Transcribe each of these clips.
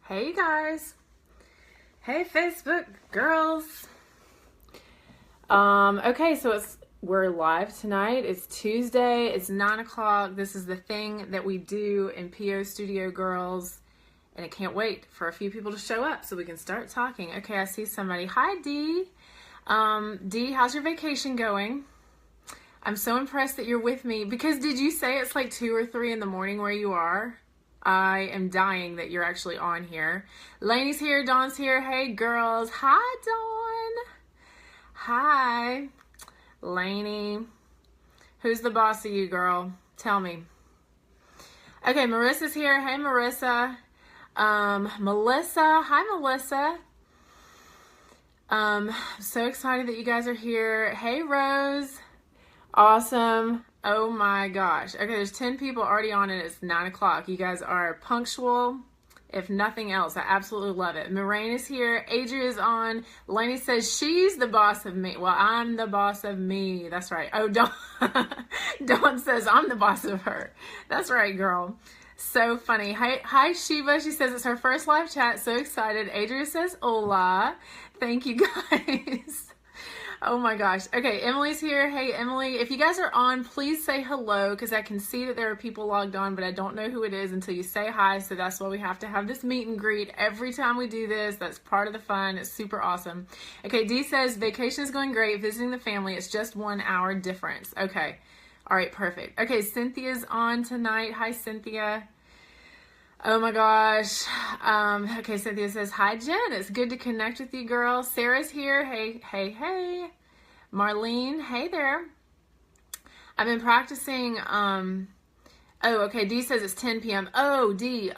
Hey guys. Hey Facebook girls. Okay, so we're live tonight. It's Tuesday. It's 9 o'clock. This is the thing that we do in PO Studio Girls. And I can't wait for a few people to show up so we can start talking. Okay, I see somebody. Hi, Dee. Dee, how's your vacation going? I'm so impressed that you're with me. Because did you say it's like 2 or 3 in the morning where you are? I am dying that you're actually on here. Lainey's here. Dawn's here. Hey, girls. Hi, Dawn. Hi. Lainey. Who's the boss of you, girl? Tell me. Okay, Marissa's here. Hey, Marissa. Melissa. Hi, Melissa. I'm so excited that you guys are here. Hey, Rose. Awesome. Oh my gosh. Okay, there's 10 people already on and it's 9 o'clock. You guys are punctual, if nothing else. I absolutely love it. Moraine is here. Adria is on. Lainey says she's the boss of me. Well, I'm the boss of me. That's right. Oh, Dawn says I'm the boss of her. That's right, girl. So funny. Hi, Shiva. She says it's her first live chat. So excited. Adria says hola. Thank you, guys. Oh my gosh. Okay, Emily's here. Hey, Emily. If you guys are on, please say hello because I can see that there are people logged on, but I don't know who it is until you say hi. So that's why we have to have this meet and greet every time we do this. That's part of the fun. It's super awesome. Okay, Dee says vacation is going great. Visiting the family. It's just 1 hour difference. Okay. All right, perfect. Okay, Cynthia's on tonight. Hi, Cynthia. Oh my gosh. Okay, Cynthia says, hi, Jen. It's good to connect with you, girl. Sarah's here. Hey, hey, hey. Marlene, hey there. I've been practicing, okay, Dee says it's 10 p.m. Oh, Dee,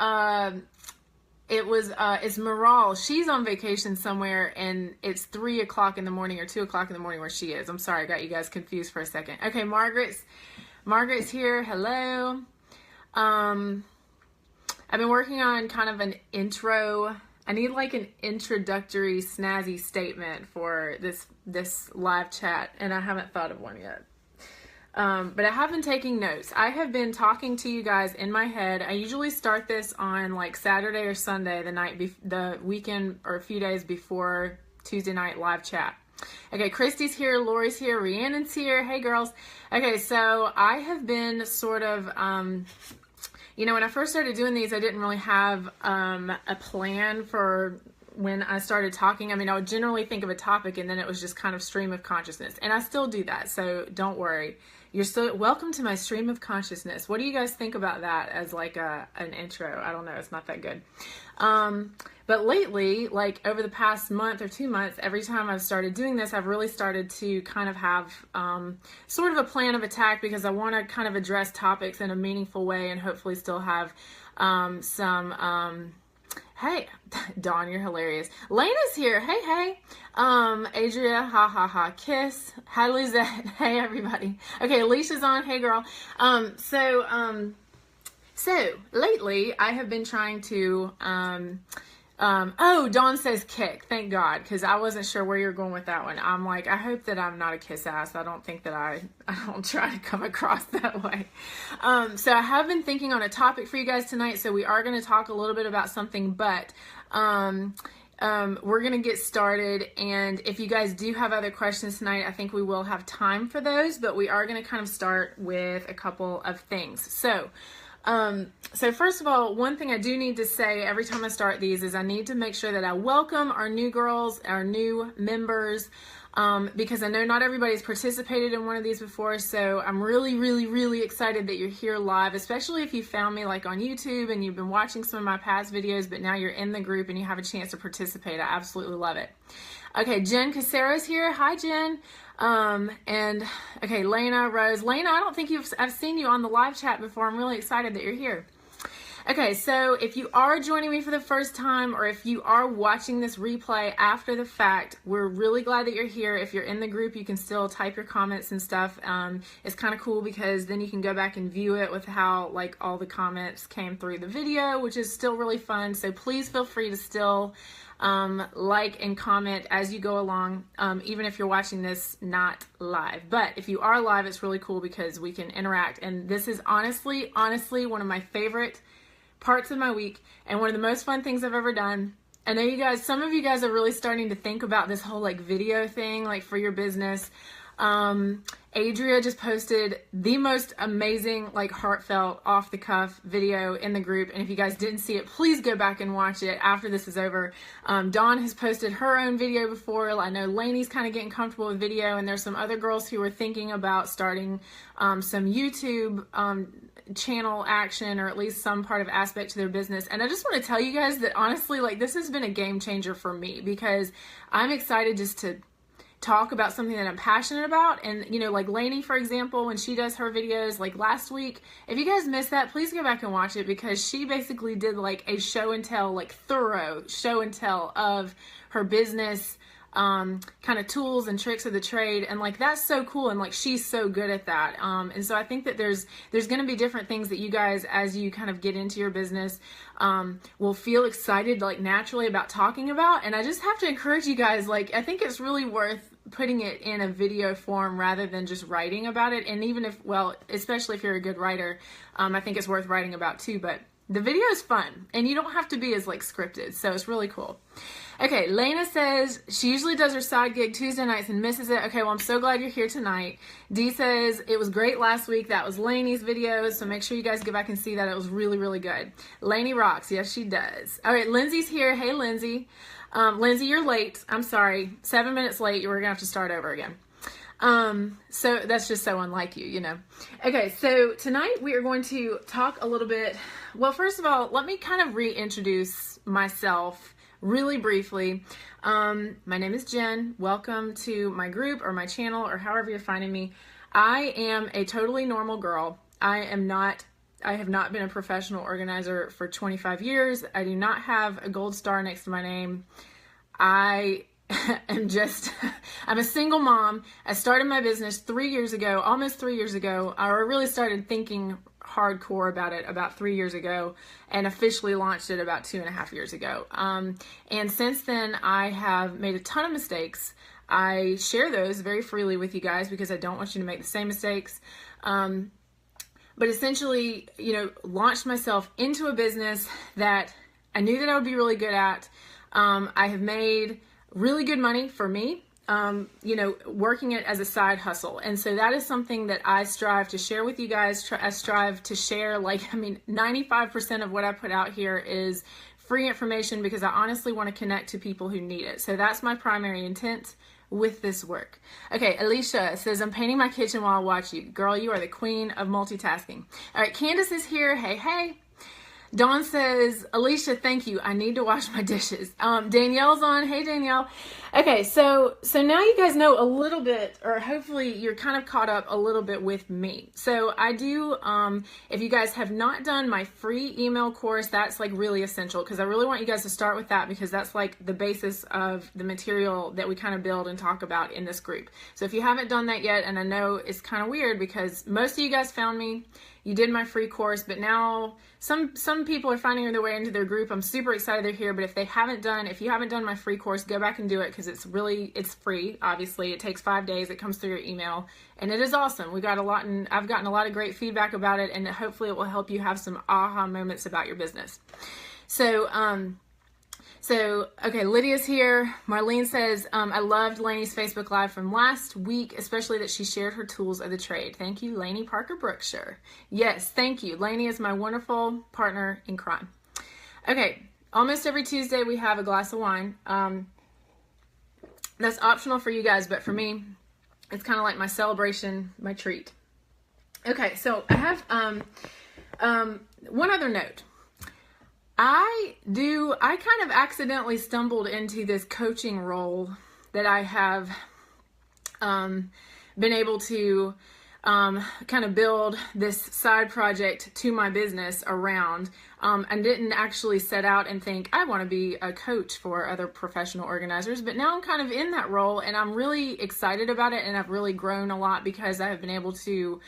it's Maral. She's on vacation somewhere, and it's 3 o'clock in the morning or 2 o'clock in the morning where she is. I'm sorry, I got you guys confused for a second. Okay, Margaret's here. Hello. I've been working on kind of an intro. I need like an introductory snazzy statement for this live chat, and I haven't thought of one yet. But I have been taking notes. I have been talking to you guys in my head. I usually start this on like Saturday or Sunday, the weekend or a few days before Tuesday night live chat. Okay, Christy's here, Lori's here, Rhiannon's here. Hey, girls. Okay, so I have been sort of... when I first started doing these, I didn't really have a plan for when I started talking. I mean, I would generally think of a topic and then it was just kind of stream of consciousness. And I still do that, so don't worry. You're still welcome to my stream of consciousness. What do you guys think about that as like an intro? I don't know. It's not that good. But lately, like over the past month or 2 months, every time I've started doing this, I've really started to kind of have sort of a plan of attack because I want to kind of address topics in a meaningful way and hopefully still have some... Hey, Dawn, you're hilarious. Lena's here. Hey, hey. Adria, ha, ha, ha, kiss. Hi, Lizette. Hey, everybody. Okay, Alicia's on. Hey, girl. So lately I have been trying to, Dawn says kick. Thank God, because I wasn't sure where you're going with that one. I'm like, I hope that I'm not a kiss ass. I don't think that I don't try to come across that way. So I have been thinking on a topic for you guys tonight. So we are going to talk a little bit about something, but, we're going to get started. And if you guys do have other questions tonight, I think we will have time for those, but we are going to kind of start with a couple of things. So first of all, one thing I do need to say every time I start these is I need to make sure that I welcome our new girls, our new members, because I know not everybody's participated in one of these before. So I'm really, really, really excited that you're here live, especially if you found me like on YouTube and you've been watching some of my past videos, but now you're in the group and you have a chance to participate. I absolutely love it. Okay, Jen Cacero's here. Hi, Jen. And okay, Lena, Rose. Lena, I don't think I've seen you on the live chat before. I'm really excited that you're here. Okay, so if you are joining me for the first time or if you are watching this replay after the fact, we're really glad that you're here. If you're in the group, you can still type your comments and stuff. It's kind of cool because then you can go back and view it with how like all the comments came through the video, which is still really fun. So please feel free to still like and comment as you go along, even if you're watching this not live. But if you are live, it's really cool because we can interact. And this is honestly one of my favorite parts of my week and one of the most fun things I've ever done. I know you guys, some of you guys are really starting to think about this whole like video thing, like for your business. Adria just posted the most amazing, like heartfelt, off the cuff video in the group. And if you guys didn't see it, please go back and watch it after this is over. Dawn has posted her own video before. I know Lainey's kind of getting comfortable with video, and there's some other girls who are thinking about starting some YouTube channel action, or at least some part of aspect to their business. And I just want to tell you guys that honestly, like, this has been a game changer for me, because I'm excited just to talk about something that I'm passionate about. And, you know, like Lainey, for example, when she does her videos, like last week, if you guys missed that, please go back and watch it, because she basically did like a show and tell, like thorough show and tell of her business, kind of tools and tricks of the trade. And like, that's so cool. And like, she's so good at that. And so I think that there's going to be different things that you guys, as you kind of get into your business, will feel excited, like naturally about talking about. And I just have to encourage you guys, like, I think it's really worth putting it in a video form rather than just writing about it. And even if, well, especially if you're a good writer, I think it's worth writing about too, but the video is fun and you don't have to be as like scripted. So it's really cool. Okay, Lena says she usually does her side gig Tuesday nights and misses it. Okay, well, I'm so glad you're here tonight. Dee says it was great last week. That was Lainey's videos, so make sure you guys go back and see that. It was really, really good. Lainey rocks. Yes, she does. All right, Lindsay's here. Hey, Lindsay. Lindsay, you're late. I'm sorry. 7 minutes late. We're going to have to start over again. So that's just so unlike you, you know. Okay, so tonight we are going to talk a little bit. Well, first of all, let me kind of reintroduce myself really briefly. My name is Jen. Welcome to my group or my channel or however you're finding me. I am a totally normal girl. I have not been a professional organizer for 25 years. I do not have a gold star next to my name. I am I'm a single mom. I started my business 3 years ago, almost 3 years ago. I really started thinking hardcore about it about 3 years ago, and officially launched it about 2.5 years ago. And since then, I have made a ton of mistakes. I share those very freely with you guys because I don't want you to make the same mistakes. But essentially, you know, launched myself into a business that I knew that I would be really good at. I have made really good money for me, you know, working it as a side hustle. And so that is something that I strive to share with you guys. I strive to share, like, I mean, 95% of what I put out here is free information because I honestly want to connect to people who need it. So that's my primary intent with this work. Okay, Alicia says, I'm painting my kitchen while I watch you. Girl, you are the queen of multitasking. All right, Candace is here. Hey, hey. Dawn says, Alicia, thank you. I need to wash my dishes. Danielle's on. Hey, Danielle. Okay, so now you guys know a little bit, or hopefully you're kind of caught up a little bit with me. So I do, if you guys have not done my free email course, that's like really essential, because I really want you guys to start with that, because that's like the basis of the material that we kind of build and talk about in this group. So if you haven't done that yet, and I know it's kind of weird because most of you guys found me, you did my free course, but now some people are finding their way into their group. I'm super excited they're here, but if you haven't done my free course, go back and do it, because it's free. Obviously, it takes 5 days. It comes through your email, and it is awesome. I've gotten a lot of great feedback about it, and hopefully it will help you have some aha moments about your business. So, okay, Lydia's here. Marlene says, I loved Lainey's Facebook Live from last week, especially that she shared her tools of the trade. Thank you, Lainey Parker Brookshire. Yes, thank you. Lainey is my wonderful partner in crime. Okay, almost every Tuesday we have a glass of wine. That's optional for you guys, but for me, it's kind of like my celebration, my treat. Okay, so I have one other note. I kind of accidentally stumbled into this coaching role that I have been able to kind of build this side project to my business around. I didn't actually set out and think I want to be a coach for other professional organizers, but now I'm kind of in that role, and I'm really excited about it, and I've really grown a lot because I have been able to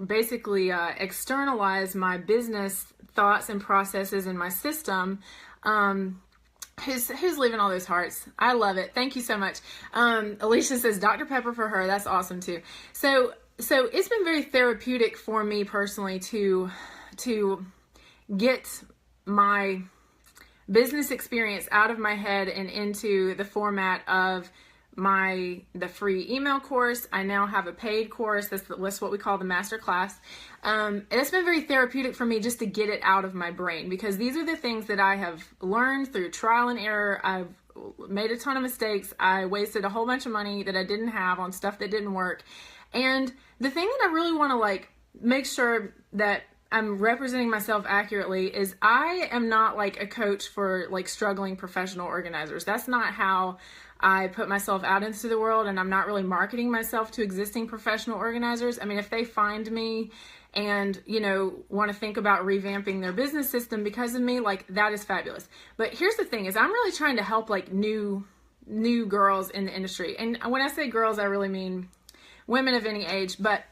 basically externalize my business thoughts and processes in my system. Who's leaving all those hearts? I love it. Thank you so much. Alicia says Dr. Pepper for her. That's awesome too. So it's been very therapeutic for me personally to get my business experience out of my head and into the format of the free email course. I now have a paid course. That's what we call the master class. And it's been very therapeutic for me just to get it out of my brain, because these are the things that I have learned through trial and error. I've made a ton of mistakes. I wasted a whole bunch of money that I didn't have on stuff that didn't work. And the thing that I really want to make sure that I'm representing myself accurately is I am not a coach for struggling professional organizers. That's not how I put myself out into the world, and I'm not really marketing myself to existing professional organizers. I mean, if they find me and, want to think about revamping their business system because of me, that is fabulous. But here's the thing is I'm really trying to help new girls in the industry. And when I say girls, I really mean women of any age. But,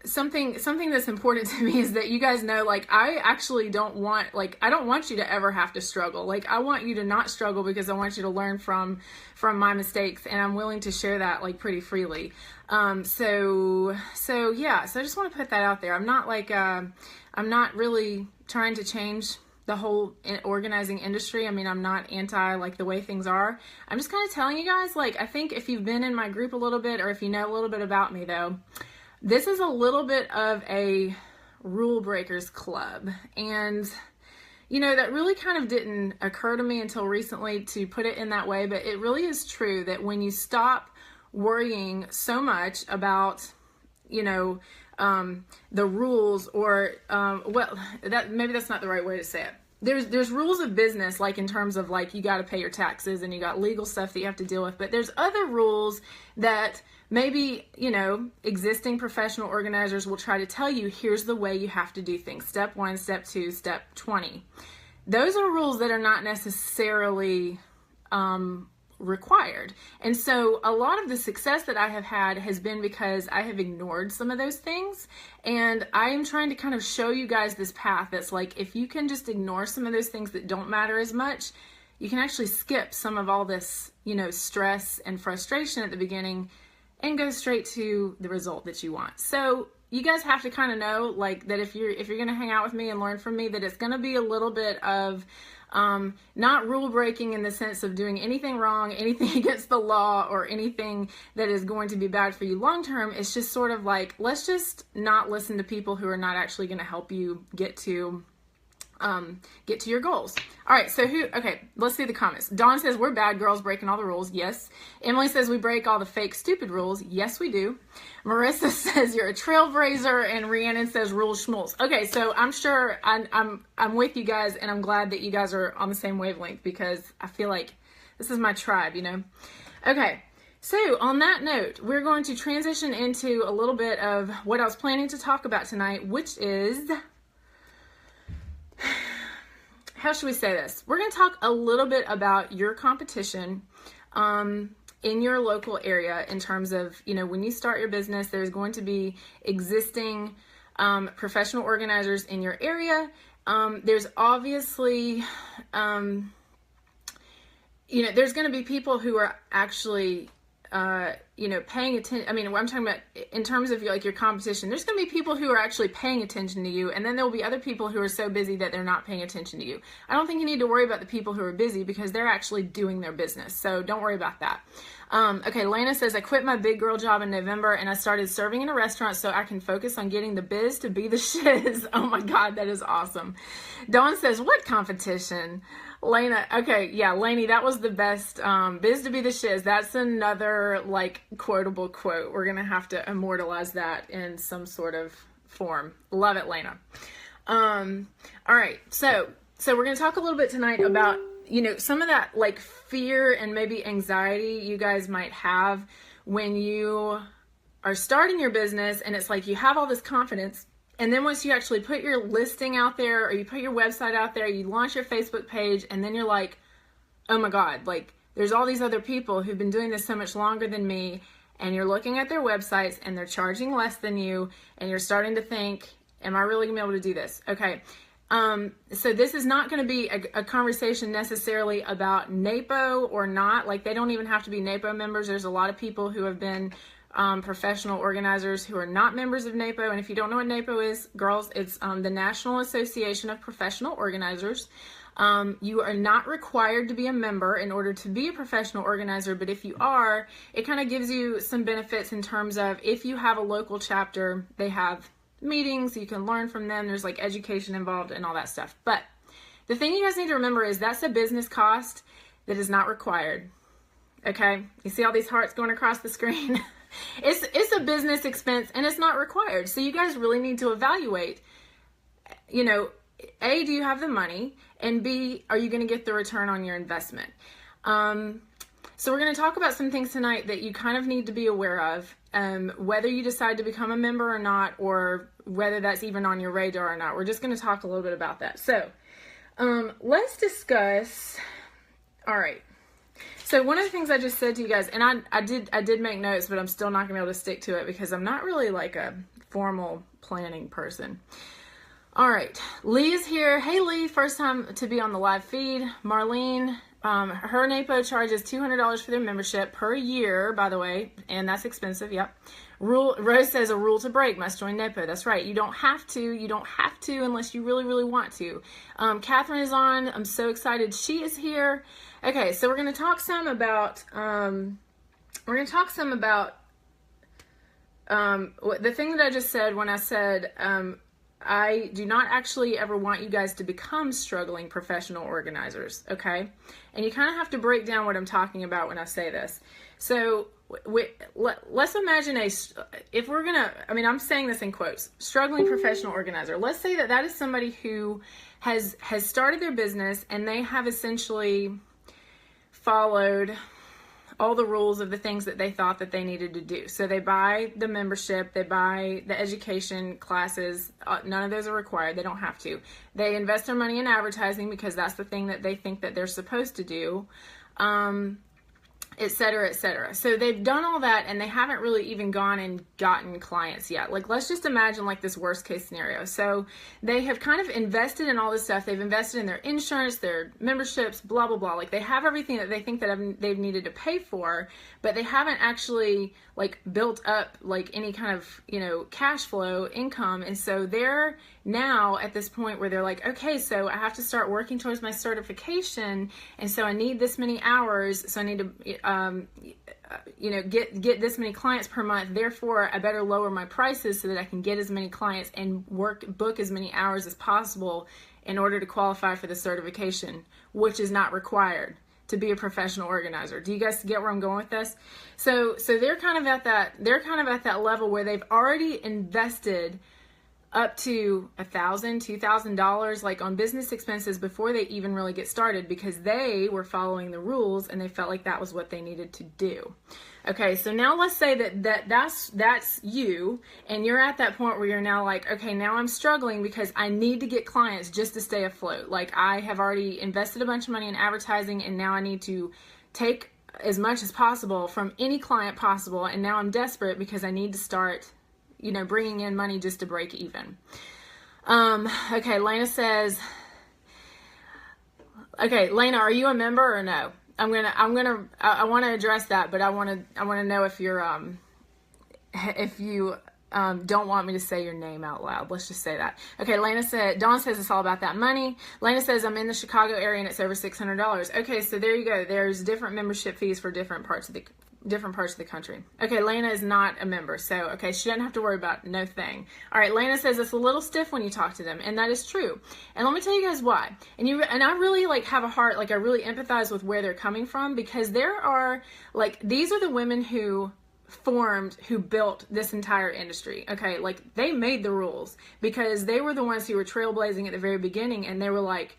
something that's important to me is that you guys know, I actually don't want, I don't want you to ever have to struggle. I want you to not struggle, because I want you to learn from my mistakes, and I'm willing to share that pretty freely. So I just want to put that out there. I'm not I'm not really trying to change the whole organizing industry. I mean, I'm not anti the way things are. I'm just kind of telling you guys, I think if you've been in my group a little bit, or if you know a little bit about me though, this is a little bit of a rule breakers club. And, that really kind of didn't occur to me until recently to put it in that way. But it really is true that when you stop worrying so much about, the rules, or, maybe that's not the right way to say it. There's rules of business, in terms of you got to pay your taxes and you got legal stuff that you have to deal with. But there's other rules that maybe, existing professional organizers will try to tell you, here's the way you have to do things. Step 1, step 2, step 20. Those are rules that are not necessarily required. And so a lot of the success that I have had has been because I have ignored some of those things. And I am trying to kind of show you guys this path that's if you can just ignore some of those things that don't matter as much, you can actually skip some of all this, stress and frustration at the beginning and go straight to the result that you want. So you guys have to kind of know that if you're going to hang out with me and learn from me, that it's going to be a little bit of not rule breaking in the sense of doing anything wrong, anything against the law, or anything that is going to be bad for you long term. It's just sort of let's just not listen to people who are not actually going to help you get to your goals. All right, okay, let's see the comments. Dawn says, we're bad girls breaking all the rules. Yes. Emily says, we break all the fake, stupid rules. Yes, we do. Marissa says, you're a trailblazer. And Rhiannon says, rules schmools. Okay, so I'm sure I'm with you guys, and I'm glad that you guys are on the same wavelength, because I feel like this is my tribe, Okay. So on that note, we're going to transition into a little bit of what I was planning to talk about tonight, which is, how should we say this? We're going to talk a little bit about your competition in your local area, in terms of, when you start your business, there's going to be existing professional organizers in your area. There's obviously, there's going to be people who are actually paying attention. I mean, what I'm talking about in terms of your competition, there's going to be people who are actually paying attention to you, and then there will be other people who are so busy that they're not paying attention to you. I don't think you need to worry about the people who are busy, because they're actually doing their business. So don't worry about that. Okay, Lena says, I quit my big girl job in November, and I started serving in a restaurant so I can focus on getting the biz to be the shiz. Oh my God, that is awesome. Dawn says, what competition? Lena, okay, yeah, Lainey, that was the best. Biz to be the shiz. That's another quotable quote. We're gonna have to immortalize that in some sort of form. Love it, Lena. All right, so we're gonna talk a little bit tonight about some of that fear and maybe anxiety you guys might have when you are starting your business, and it's you have all this confidence. And then once you actually put your listing out there, or you put your website out there, you launch your Facebook page, and then you're oh my God, there's all these other people who've been doing this so much longer than me, and you're looking at their websites and they're charging less than you, and you're starting to think, am I really gonna be able to do this? Okay. So this is not going to be a conversation necessarily about NAPO or not. They don't even have to be NAPO members. There's a lot of people who have been professional organizers who are not members of NAPO. And if you don't know what NAPO is, girls, it's the National Association of Professional Organizers. You are not required to be a member in order to be a professional organizer, but if you are, it kind of gives you some benefits in terms of if you have a local chapter, they have meetings, you can learn from them, there's like education involved and all that stuff. But the thing you guys need to remember is that's a business cost that is not required. Okay? You see all these hearts going across the screen? It's a business expense and it's not required. So you guys really need to evaluate, you know, A, do you have the money? And B, are you going to get the return on your investment? So we're going to talk about some things tonight that you kind of need to be aware of, whether you decide to become a member or not, or whether that's even on your radar or not. We're just going to talk a little bit about that. So let's discuss. All right. So one of the things I just said to you guys, and I did make notes, but I'm still not going to be able to stick to it because I'm not really like a formal planning person. All right, Lee is here. Hey Lee, first time to be on the live feed. Marlene, her NAPO charges $200 for their membership per year, by the way, and that's expensive, yep. Rose says a rule to break, must join NAPO. That's right, you don't have to unless you really, really want to. Catherine is on, I'm so excited she is here. Okay, so we're going to talk some about, the thing that I just said when I said, I do not actually ever want you guys to become struggling professional organizers, okay? And you kind of have to break down what I'm talking about when I say this. So let's imagine if we're going to, I mean, I'm saying this in quotes, struggling professional organizer. Let's say that that is somebody who has started their business and they have essentially followed all the rules of the things that they thought that they needed to do. So they buy the membership, they buy the education classes, none of those are required, they don't have to. They invest their money in advertising because that's the thing that they think that they're supposed to do, et cetera, et cetera. So they've done all that and they haven't really even gone and gotten clients yet. Like, let's just imagine like this worst case scenario. So they have kind of invested in all this stuff. They've invested in their insurance, their memberships, blah, blah, blah. Like they have everything that they think that they've needed to pay for, but they haven't actually like built up like any kind of, you know, cash flow income. And so they're now at this point where they're like, okay, so I have to start working towards my certification. And so I need this many hours. So I need to, you know, get this many clients per month. Therefore, I better lower my prices so that I can get as many clients and book as many hours as possible in order to qualify for the certification, which is not required to be a professional organizer. Do you guys get where I'm going with this? So they're kind of at that level where they've already invested up to $1,000, $2,000 like on business expenses before they even really get started because they were following the rules and they felt like that was what they needed to do. Okay, so now let's say that's you and you're at that point where you're now like, okay, now I'm struggling because I need to get clients just to stay afloat. Like I have already invested a bunch of money in advertising and now I need to take as much as possible from any client possible, and now I'm desperate because I need to start, you know, bringing in money just to break even. Okay, Lena says, okay, Lena, are you a member or no? I want to address that, but I want to know if you're, if you don't want me to say your name out loud. Let's just say that. Okay, Dawn says it's all about that money. Lena says I'm in the Chicago area and it's over $600. Okay, so there you go. There's different membership fees for different parts of the country. Okay, Lena is not a member, so okay, she doesn't have to worry about no thing. All right, Lena says it's a little stiff when you talk to them, and that is true. And let me tell you guys why. And I really like have a heart, like I really empathize with where they're coming from, because there are like these are the women who built this entire industry. Okay, like they made the rules because they were the ones who were trailblazing at the very beginning, and they were like,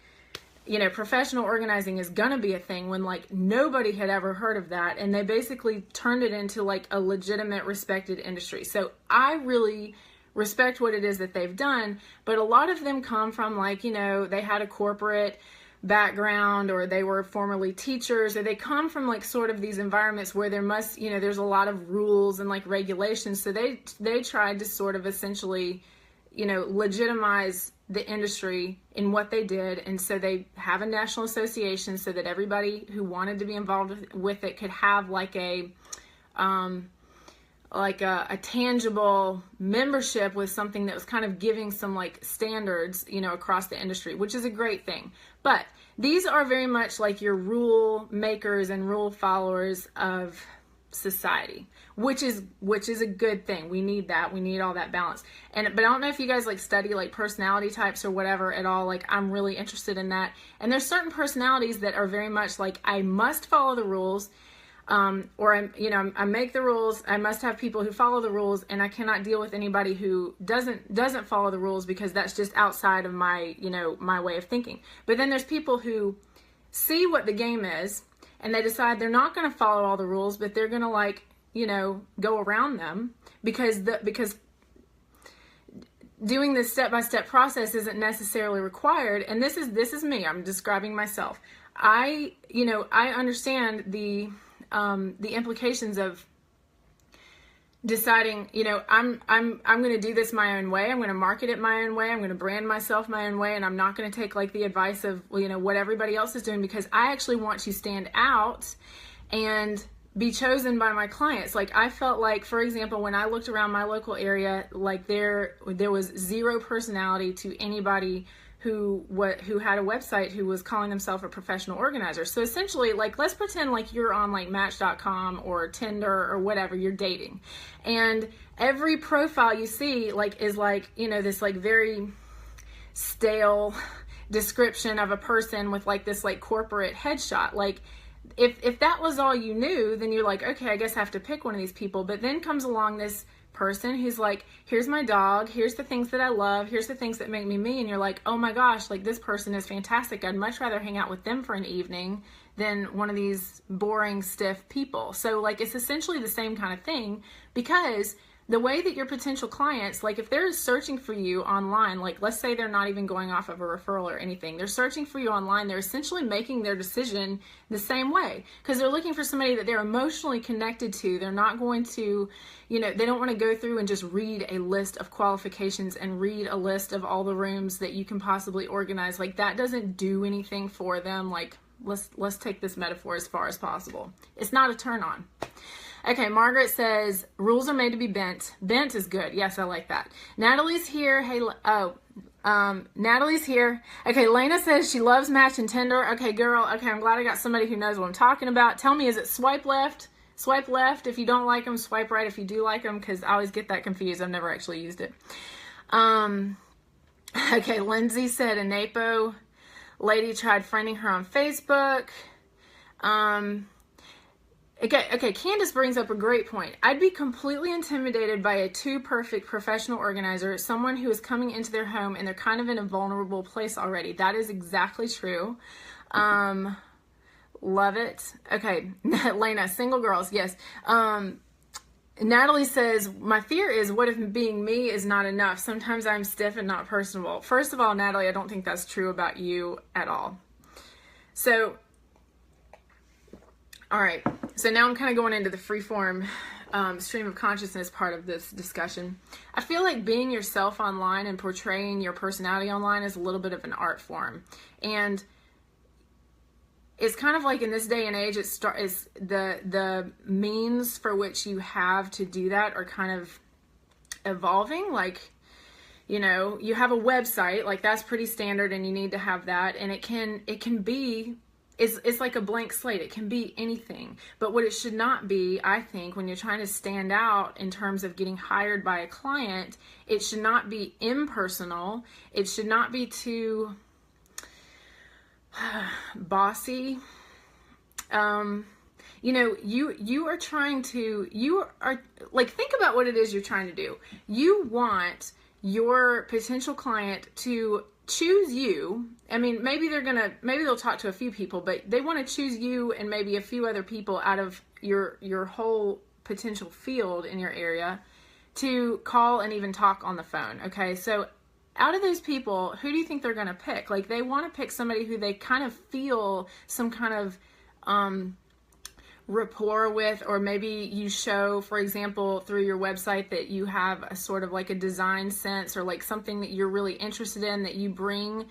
you know, professional organizing is gonna be a thing when like nobody had ever heard of that, and they basically turned it into like a legitimate, respected industry. So I really respect what it is that they've done, but a lot of them come from like, you know, they had a corporate background or they were formerly teachers, or they come from like sort of these environments where there must, you know, there's a lot of rules and like regulations. So they tried to sort of essentially, you know, legitimize the industry in what they did, and so they have a national association so that everybody who wanted to be involved with it could have like a a tangible membership with something that was kind of giving some like standards, you know, across the industry, which is a great thing. But these are very much like your rule makers and rule followers of society, which is a good thing. We need that. We need all that balance. But I don't know if you guys like study like personality types or whatever at all. Like, I'm really interested in that. And there's certain personalities that are very much like, I must follow the rules. Or I make the rules. I must have people who follow the rules, and I cannot deal with anybody who doesn't follow the rules, because that's just outside of my, you know, my way of thinking. But then there's people who see what the game is, and they decide they're not going to follow all the rules, but they're going to, like, you know, go around them because doing this step-by-step process isn't necessarily required. And this is me. I'm describing myself. I understand the implications of deciding, you know, I'm going to do this my own way. I'm going to market it my own way. I'm going to brand myself my own way. And I'm not going to take like the advice of, you know, what everybody else is doing, because I actually want to stand out and be chosen by my clients. Like, I felt like, for example, when I looked around my local area, like there was zero personality to anybody who had a website who was calling themselves a professional organizer. So essentially, like, let's pretend like you're on like Match.com or Tinder or whatever, you're dating. And every profile you see like is like, you know, this like very stale description of a person with like this like corporate headshot. Like, if that was all you knew, then you're like, okay, I guess I have to pick one of these people. But then comes along this person who's like, here's my dog, here's the things that I love, here's the things that make me me, and you're like, oh my gosh, like, this person is fantastic. I'd much rather hang out with them for an evening than one of these boring, stiff people. So like, it's essentially the same kind of thing, because the way that your potential clients, like if they're searching for you online, like let's say they're not even going off of a referral or anything, they're searching for you online, they're essentially making their decision the same way, because they're looking for somebody that they're emotionally connected to. They're not going to, you know, they don't want to go through and just read a list of qualifications and read a list of all the rooms that you can possibly organize. Like, that doesn't do anything for them. Like, let's take this metaphor as far as possible. It's not a turn on. Okay, Margaret says, rules are made to be bent. Bent is good. Yes, I like that. Natalie's here. Hey, Natalie's here. Okay, Lena says she loves Match and Tinder. Okay, girl. Okay, I'm glad I got somebody who knows what I'm talking about. Tell me, is it swipe left? Swipe left if you don't like them, swipe right if you do like them, because I always get that confused. I've never actually used it. Okay, Lindsay said a NAPO lady tried friending her on Facebook. Okay, Candace brings up a great point. I'd be completely intimidated by a too perfect professional organizer, someone who is coming into their home and they're kind of in a vulnerable place already. That is exactly true. Love it. Okay, Lena, single girls, yes. Natalie says, my fear is, what if being me is not enough? Sometimes I'm stiff and not personable. First of all, Natalie, I don't think that's true about you at all. So, all right, so now I'm kind of going into the freeform stream of consciousness part of this discussion. I feel like being yourself online and portraying your personality online is a little bit of an art form. And it's kind of like, in this day and age, is the means for which you have to do that are kind of evolving. Like, you know, you have a website, like that's pretty standard and you need to have that. And it can be, it's like a blank slate. It can be anything. But what it should not be, I think, when you're trying to stand out in terms of getting hired by a client, it should not be impersonal. It should not be too bossy. You know, you are trying to, you are like, think about what it is you're trying to do. You want your potential client to choose you. I mean, maybe they'll talk to a few people, but they want to choose you and maybe a few other people out of your whole potential field in your area to call and even talk on the phone. Okay, so out of those people, who do you think they're going to pick? Like, they want to pick somebody who they kind of feel some kind of rapport with, or maybe you show, for example, through your website that you have a sort of like a design sense, or like something that you're really interested in that you bring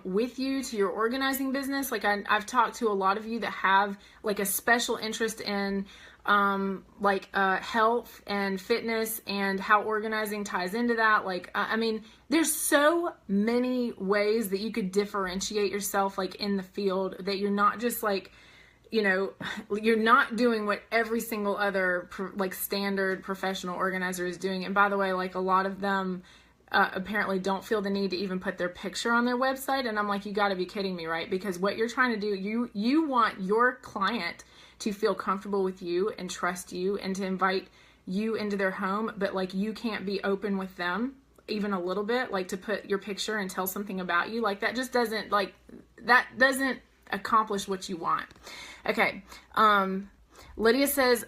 with you to your organizing business. Like I've talked to a lot of you that have like a special interest in health and fitness and how organizing ties into that. Like, I mean, there's so many ways that you could differentiate yourself like in the field, that you're not just like, you know, you're not doing what every single other like standard professional organizer is doing. And by the way, like a lot of them apparently don't feel the need to even put their picture on their website. And I'm like, you got to be kidding me, right? Because what you're trying to do, you want your client to feel comfortable with you and trust you and to invite you into their home, but like you can't be open with them even a little bit, like to put your picture and tell something about you. Like that just doesn't, like that doesn't accomplish what you want. Okay. Lydia says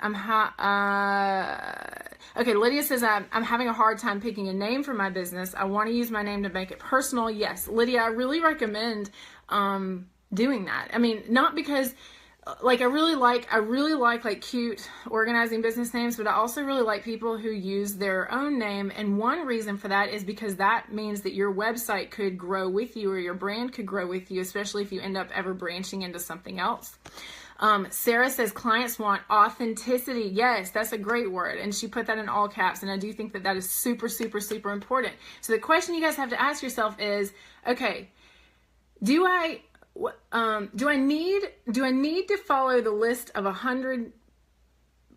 Lydia says I'm having a hard time picking a name for my business. I want to use my name to make it personal. Yes, Lydia, I really recommend doing that. I mean, not because like I really like cute organizing business names, but I also really like people who use their own name. And one reason for that is because that means that your website could grow with you, or your brand could grow with you, especially if you end up ever branching into something else. Sarah says clients want authenticity. Yes, that's a great word. And she put that in all caps. And I do think that that is super, super, super important. So the question you guys have to ask yourself is, okay, do I need to follow the list of 100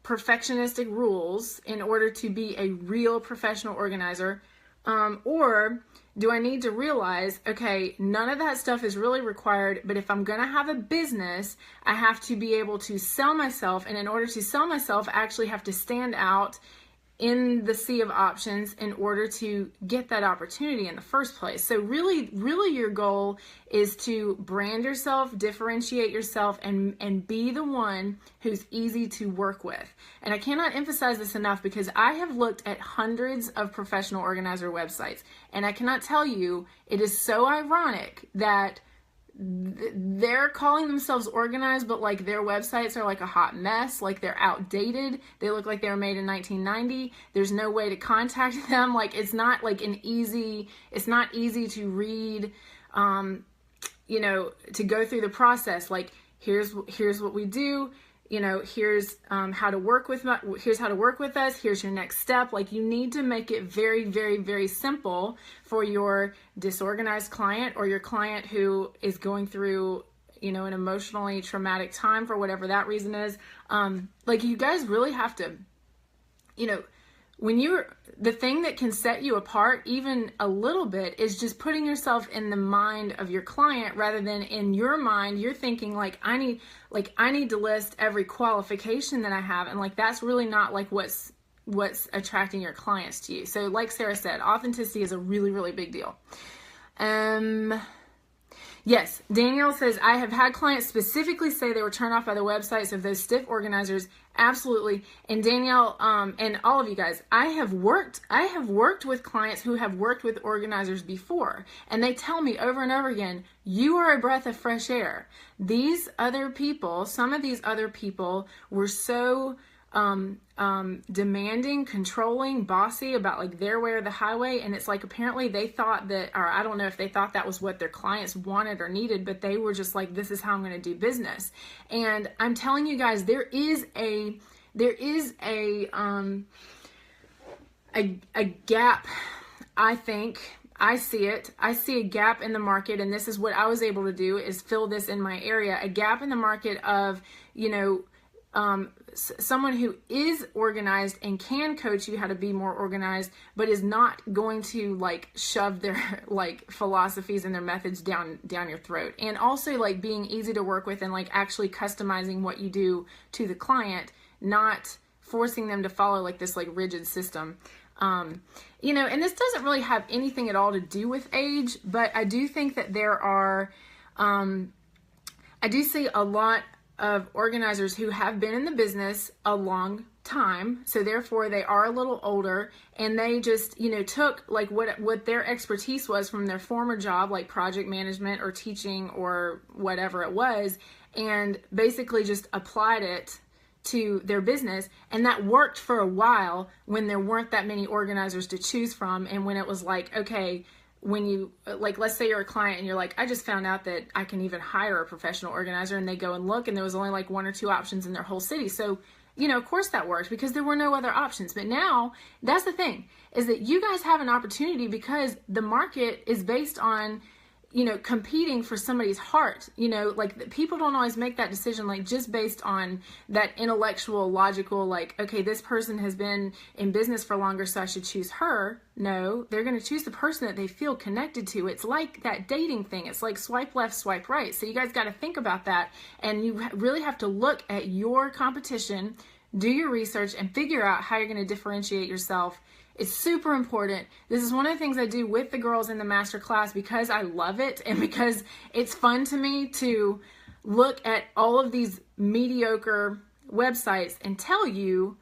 perfectionistic rules in order to be a real professional organizer? Or do I need to realize, okay, none of that stuff is really required, but if I'm going to have a business, I have to be able to sell myself. And in order to sell myself, I actually have to stand out in the sea of options in order to get that opportunity in the first place. So really, really your goal is to brand yourself, differentiate yourself, and be the one who's easy to work with. And I cannot emphasize this enough, because I have looked at hundreds of professional organizer websites, and I cannot tell you, it is so ironic that they're calling themselves organized, but like their websites are like a hot mess. Like they're outdated. They look like they were made in 1990. There's no way to contact them. Like it's not like it's not easy to read, you know, to go through the process. Like here's what we do. You know, here's how to work with us. Here's your next step. Like you need to make it very, very, very simple for your disorganized client, or your client who is going through, you know, an emotionally traumatic time for whatever that reason is. Like you guys really have to, you know, the thing that can set you apart even a little bit is just putting yourself in the mind of your client, rather than in your mind, you're thinking like, I need to list every qualification that I have. And like, that's really not like what's attracting your clients to you. So like Sarah said, authenticity is a really, really big deal. Yes, Danielle says, I have had clients specifically say they were turned off by the websites of those stiff organizers. Absolutely. And Danielle, and all of you guys, I have worked with clients who have worked with organizers before, and they tell me over and over again, you are a breath of fresh air. Some of these other people were so demanding, controlling, bossy about like their way or the highway. And it's like, apparently they thought that, or I don't know if they thought that was what their clients wanted or needed, but they were just like, this is how I'm going to do business. And I'm telling you guys, there is a gap. I think I see it. I see a gap in the market, and this is what I was able to do, is fill this in my area, a gap in the market of, you know, someone who is organized and can coach you how to be more organized, but is not going to like shove their like philosophies and their methods down your throat. And also like being easy to work with, and like actually customizing what you do to the client, not forcing them to follow like this like rigid system. You know, and this doesn't really have anything at all to do with age, but I do think that there are, I do see a lot of organizers who have been in the business a long time, so therefore they are a little older, and they just, you know, took like what their expertise was from their former job, like project management or teaching or whatever it was, and basically just applied it to their business. And that worked for a while when there weren't that many organizers to choose from, and when it was like, okay, when you, like, let's say you're a client and you're like, I just found out that I can even hire a professional organizer, and they go and look and there was only like 1 or 2 options in their whole city. So, you know, of course that worked because there were no other options. But now that's the thing, is that you guys have an opportunity because the market is based on, you know, competing for somebody's heart. You know, like, people don't always make that decision like just based on that intellectual, logical, like, okay, this person has been in business for longer, so I should choose her. No, they're going to choose the person that they feel connected to. It's like that dating thing. It's like swipe left, swipe right. So you guys got to think about that, and you really have to look at your competition, do your research, and figure out how you're going to differentiate yourself. It's super important. This is one of the things I do with the girls in the master class because I love it and because it's fun to me to look at all of these mediocre websites and tell you,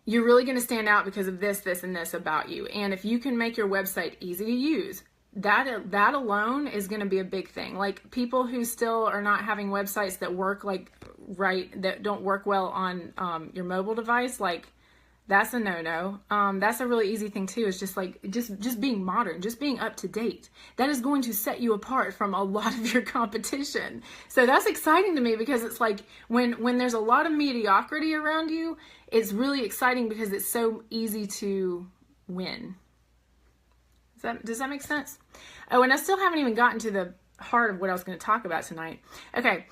you're really going to stand out because of this, this, and this about you. And if you can make your website easy to use, that alone is going to be a big thing. Like, people who still are not having websites that work like right, that don't work well on your mobile device, like, that's a no-no. That's a really easy thing too, is just like, just being modern, just being up to date. That is going to set you apart from a lot of your competition. So that's exciting to me because it's like when there's a lot of mediocrity around you, it's really exciting because it's so easy to win. Does that make sense? Oh, and I still haven't even gotten to the heart of what I was going to talk about tonight. Okay.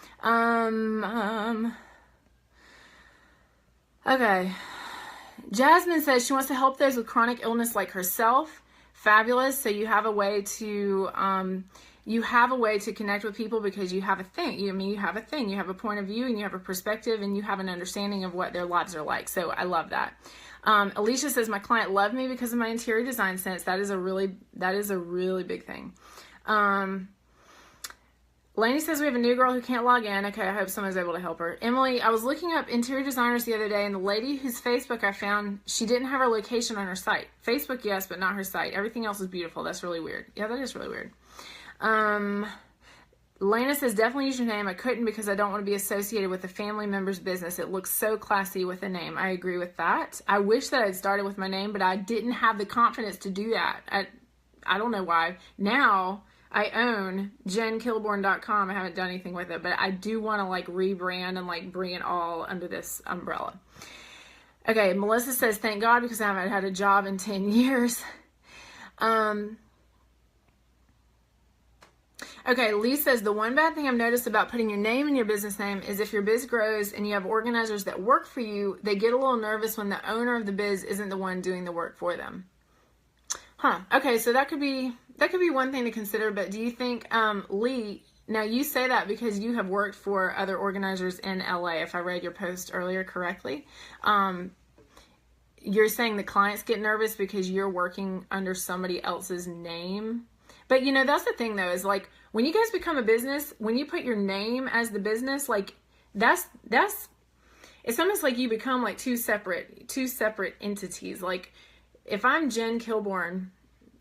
Okay. Jasmine says she wants to help those with chronic illness like herself. Fabulous. So you have a way to connect with people because you have a thing. You have a thing. You have a point of view and you have a perspective and you have an understanding of what their lives are like. So I love that. Alicia says my client loved me because of my interior design sense. That is a really big thing. Lainey says we have a new girl who can't log in. Okay, I hope someone's able to help her. Emily, I was looking up interior designers the other day, and the lady whose Facebook I found, she didn't have her location on her site. Facebook, yes, but not her site. Everything else is beautiful. That's really weird. Yeah, that is really weird. Lena says, definitely use your name. I couldn't because I don't want to be associated with a family member's business. It looks so classy with a name. I agree with that. I wish that I'd started with my name, but I didn't have the confidence to do that. I don't know why. Now I own jenkilbourne.com. I haven't done anything with it, but I do want to like rebrand and like bring it all under this umbrella. Okay, Melissa says, thank God because I haven't had a job in 10 years. Okay, Lee says, the one bad thing I've noticed about putting your name in your business name is if your biz grows and you have organizers that work for you, they get a little nervous when the owner of the biz isn't the one doing the work for them. Okay, so that could be one thing to consider, but do you think, Lee, now you say that because you have worked for other organizers in LA, if I read your post earlier correctly. You're saying the clients get nervous because you're working under somebody else's name. But you know, that's the thing though, is like when you guys become a business, when you put your name as the business, like it's almost like you become like two separate entities. Like if I'm Jen Kilbourne,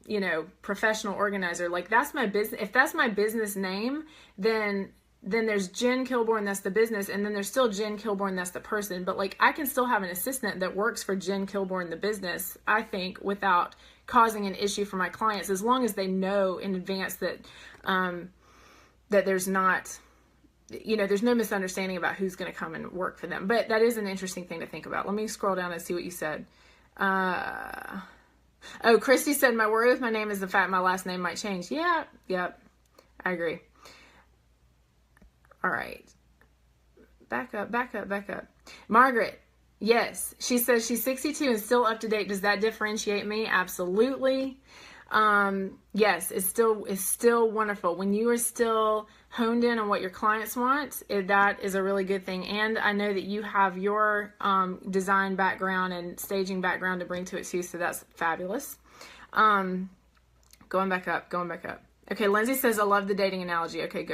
you know, professional organizer, like that's my business. If that's my business name, then there's Jen Kilbourne, that's the business, and then there's still Jen Kilbourne, that's the person. But like I can still have an assistant that works for Jen Kilbourne, the business, I think, without causing an issue for my clients, as long as they know in advance that that there's not, you know, there's no misunderstanding about who's going to come and work for them. But that is an interesting thing to think about. Let me scroll down and see what you said. Oh, Christy said, my worry with my name is the fact my last name might change. Yeah, I agree. All right. Back up. Margaret, yes. She says she's 62 and still up to date. Does that differentiate me? Absolutely. Yes, it's still wonderful. When you are still honed in on what your clients want, that is a really good thing. And I know that you have your design background and staging background to bring to it too, so that's fabulous. Going back up. Okay, Lindsay says, I love the dating analogy. Okay,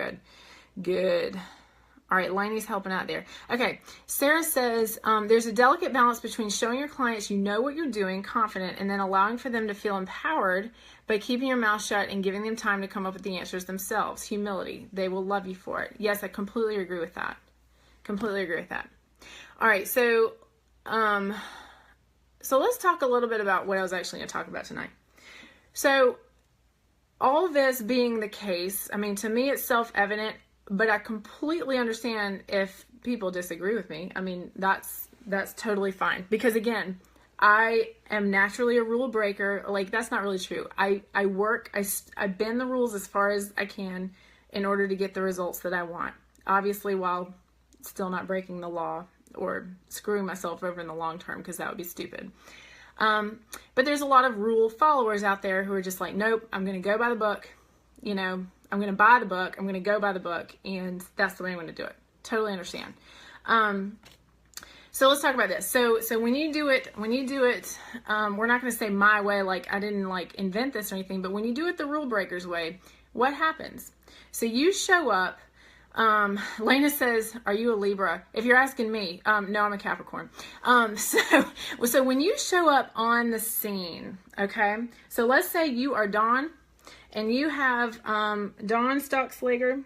good. All right, Lainey's helping out there. Okay, Sarah says, there's a delicate balance between showing your clients you know what you're doing, confident, and then allowing for them to feel empowered by keeping your mouth shut and giving them time to come up with the answers themselves. Humility. They will love you for it. Yes, I completely agree with that. All right, so let's talk a little bit about what I was actually going to talk about tonight. So all this being the case, I mean, to me it's self-evident, but I completely understand if people disagree with me. I mean, that's totally fine. Because again, I am naturally a rule breaker. Like, that's not really true. I bend the rules as far as I can in order to get the results that I want. Obviously, while still not breaking the law or screwing myself over in the long term, because that would be stupid. But there's a lot of rule followers out there who are just like, nope, I'm going to go by the book. You know, I'm going to buy the book. I'm going to go by the book. And that's the way I'm going to do it. Totally understand. So let's talk about this. So when you do it, we're not going to say my way, like I didn't like invent this or anything, but when you do it the rule breakers way, what happens? So you show up. Lena says, are you a Libra? If you're asking me, no, I'm a Capricorn. So when you show up on the scene, okay, so let's say you are Dawn and you have, Dawn Stockslager.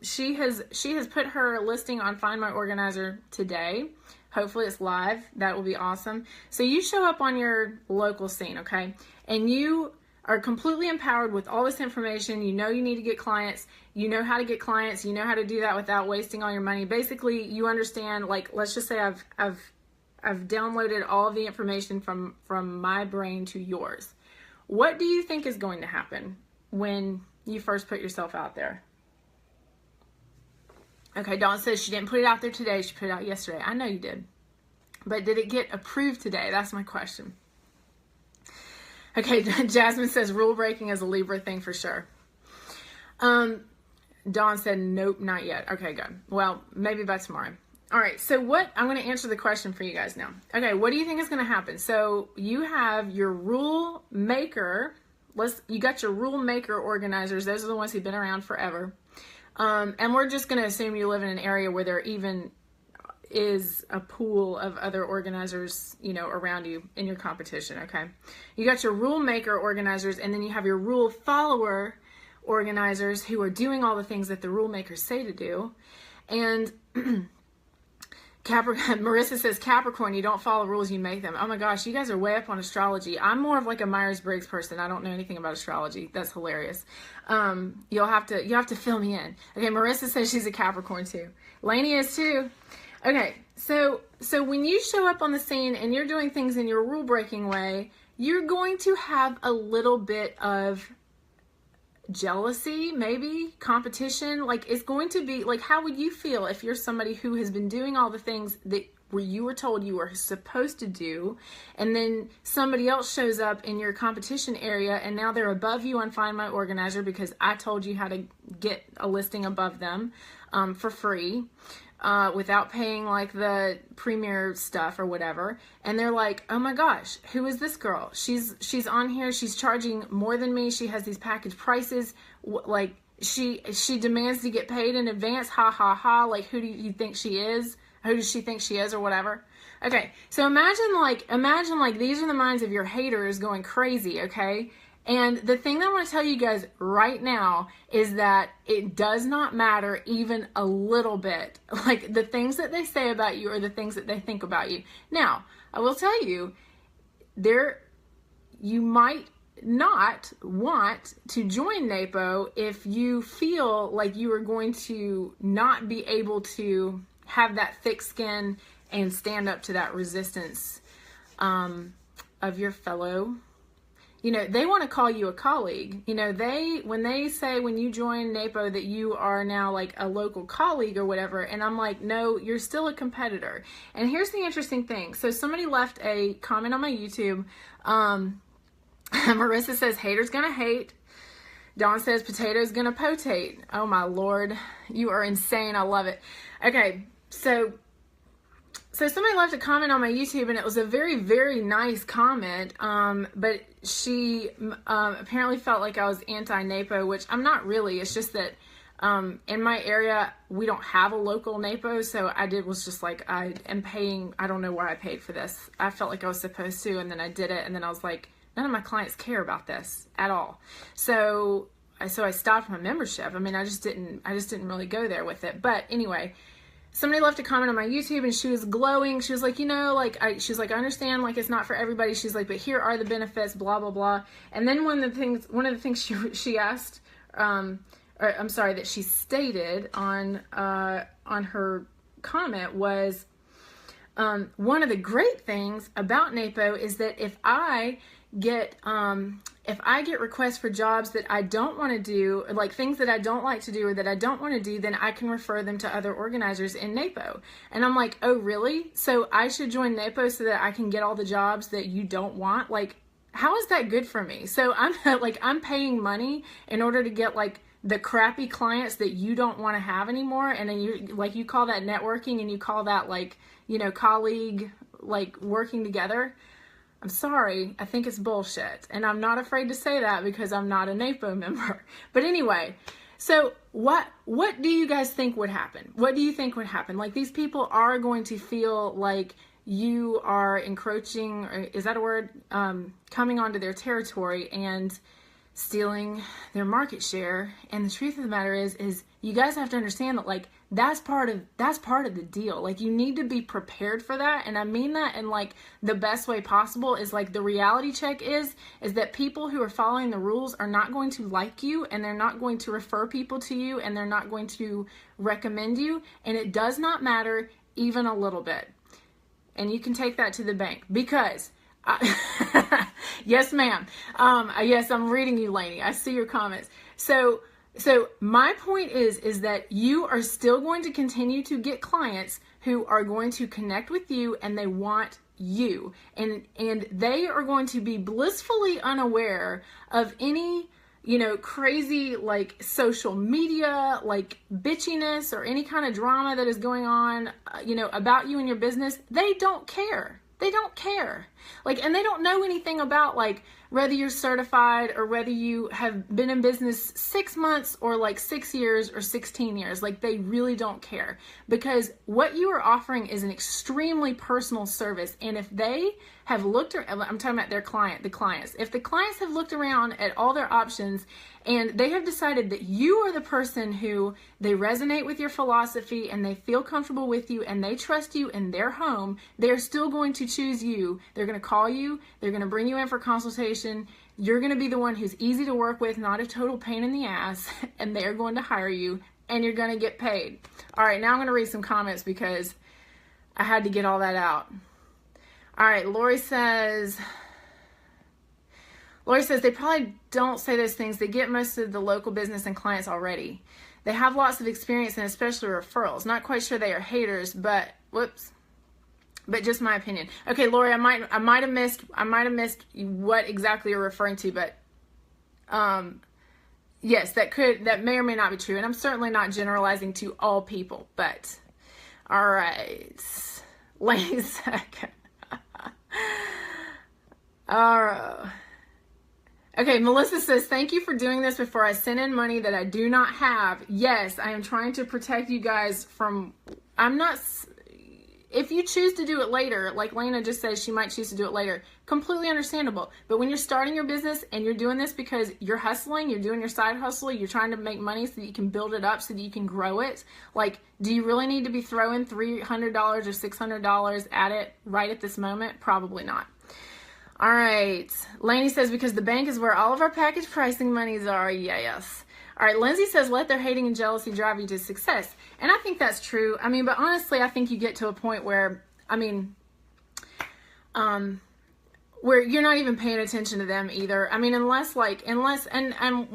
She has put her listing on Find My Organizer today. Hopefully it's live. That will be awesome. So you show up on your local scene, okay, and you are completely empowered with all this information. You know you need to get clients. You know how to get clients. You know how to do that without wasting all your money. Basically, you understand, like, let's just say I've downloaded all of the information from my brain to yours. What do you think is going to happen when you first put yourself out there? Okay, Dawn says she didn't put it out there today. She put it out yesterday. I know you did. But did it get approved today? That's my question. Okay, Jasmine says rule breaking is a Libra thing for sure. Dawn said nope, not yet. Okay, good. Well, maybe by tomorrow. All right, so I'm going to answer the question for you guys now. Okay, what do you think is going to happen? So you have your rule maker. You got your rule maker organizers. Those are the ones who've been around forever. And we're just going to assume you live in an area where there even is a pool of other organizers, you know, around you in your competition, okay? You got your rule maker organizers, and then you have your rule follower organizers who are doing all the things that the rule makers say to do. And Marissa says, Capricorn, you don't follow rules, you make them. Oh my gosh, you guys are way up on astrology. I'm more of like a Myers-Briggs person. I don't know anything about astrology. That's hilarious. You'll have to fill me in. Okay, Marissa says she's a Capricorn too. Lainey is too. Okay, so when you show up on the scene and you're doing things in your rule-breaking way, you're going to have a little bit of jealousy, maybe competition. Like, it's going to be like, how would you feel if you're somebody who has been doing all the things that where you were told you were supposed to do, and then somebody else shows up in your competition area and now they're above you on Find My Organizer because I told you how to get a listing above them for free. Without paying like the premier stuff or whatever, and they're like, oh my gosh, who is this girl? She's on here, she's charging more than me, she has these package prices, like she demands to get paid in advance, ha ha ha, like who do you think she is? Who does she think she is, or whatever? Okay, so imagine like these are the minds of your haters going crazy, okay? And the thing that I want to tell you guys right now is that it does not matter even a little bit. Like, the things that they say about you are the things that they think about you. Now, I will tell you, you might not want to join NAPO if you feel like you are going to not be able to have that thick skin and stand up to that resistance of your fellow. You know, they want to call you a colleague. You know, when they say when you join NAPO that you are now like a local colleague or whatever, and I'm like, no, you're still a competitor. And here's the interesting thing. So somebody left a comment on my YouTube. Marissa says, haters gonna hate. Dawn says, potatoes gonna potate. Oh my Lord, you are insane. I love it. Okay, so somebody left a comment on my YouTube, and it was a very, very nice comment, but she apparently felt like I was anti-NAPO, which I'm not really. It's just that in my area, we don't have a local NAPO, so was just like, I am paying, I don't know why I paid for this. I felt like I was supposed to, and then I did it, and then I was like, none of my clients care about this at all. So I stopped my membership. I mean, I just didn't really go there with it. But anyway, somebody left a comment on my YouTube and she was glowing. She was like, you know, like, she's like, I understand, like, it's not for everybody. She's like, but here are the benefits, blah, blah, blah. And then one of the things she asked, or I'm sorry, that she stated on her comment was, one of the great things about NAPO is that if I get requests for jobs that I don't want to do, like things that I don't like to do or that I don't want to do, then I can refer them to other organizers in NAPO. And I'm like, oh, really? So I should join NAPO so that I can get all the jobs that you don't want? Like, how is that good for me? So I'm paying money in order to get like the crappy clients that you don't want to have anymore. And then you call that networking, and you call that like, you know, colleague, like working together. I'm sorry, I think it's bullshit. And I'm not afraid to say that because I'm not a NAPO member. But anyway, so what do you guys think would happen? What do you think would happen? Like, these people are going to feel like you are encroaching, or is that a word? Coming onto their territory and stealing their market share. And the truth of the matter is you guys have to understand that, like, that's part of the deal. Like, you need to be prepared for that. And I mean that in like the best way possible. Is like, the reality check is that people who are following the rules are not going to like you, and they're not going to refer people to you, and they're not going to recommend you. And it does not matter even a little bit. And you can take that to the bank, because yes, ma'am. Yes, I'm reading you, Lainey. I see your comments. So my point is that you are still going to continue to get clients who are going to connect with you, and they want you, and they are going to be blissfully unaware of any, you know, crazy like social media, like bitchiness or any kind of drama that is going on, you know, about you and your business. They don't care. They don't care. Like, and they don't know anything about like whether you're certified or whether you have been in business 6 months or like 6 years or 16 years. Like, they really don't care, because what you are offering is an extremely personal service. And if they have looked, I'm talking about the clients. If the clients have looked around at all their options and they have decided that you are the person who they resonate with your philosophy and they feel comfortable with you and they trust you in their home, they're still going to choose you. They're going to call you. They're going to bring you in for consultation. You're going to be the one who's easy to work with, not a total pain in the ass, and they're going to hire you, and you're going to get paid. All right, now I'm going to read some comments because I had to get all that out. All right, Lori says, they probably don't say those things. They get most of the local business and clients already. They have lots of experience and especially referrals. Not quite sure they are haters, but whoops. But just my opinion. Okay, Lori, I might have missed what exactly you're referring to, but yes, that may or may not be true. And I'm certainly not generalizing to all people, but all right. Wait a second. All right. Okay, Melissa says, thank you for doing this before I send in money that I do not have. Yes, I am trying to protect you guys from, if you choose to do it later, like Lena just says she might choose to do it later, completely understandable. But when you're starting your business and you're doing this because you're hustling, you're doing your side hustle, you're trying to make money so that you can build it up, so that you can grow it, like, do you really need to be throwing $300 or $600 at it right at this moment? Probably not. All right. Lainey says, because the bank is where all of our package pricing monies are. Yes. All right. Lindsay says, let their hating and jealousy drive you to success. And I think that's true. I mean, but honestly, I think you get to a point where, I mean, where you're not even paying attention to them either. I mean, unless, and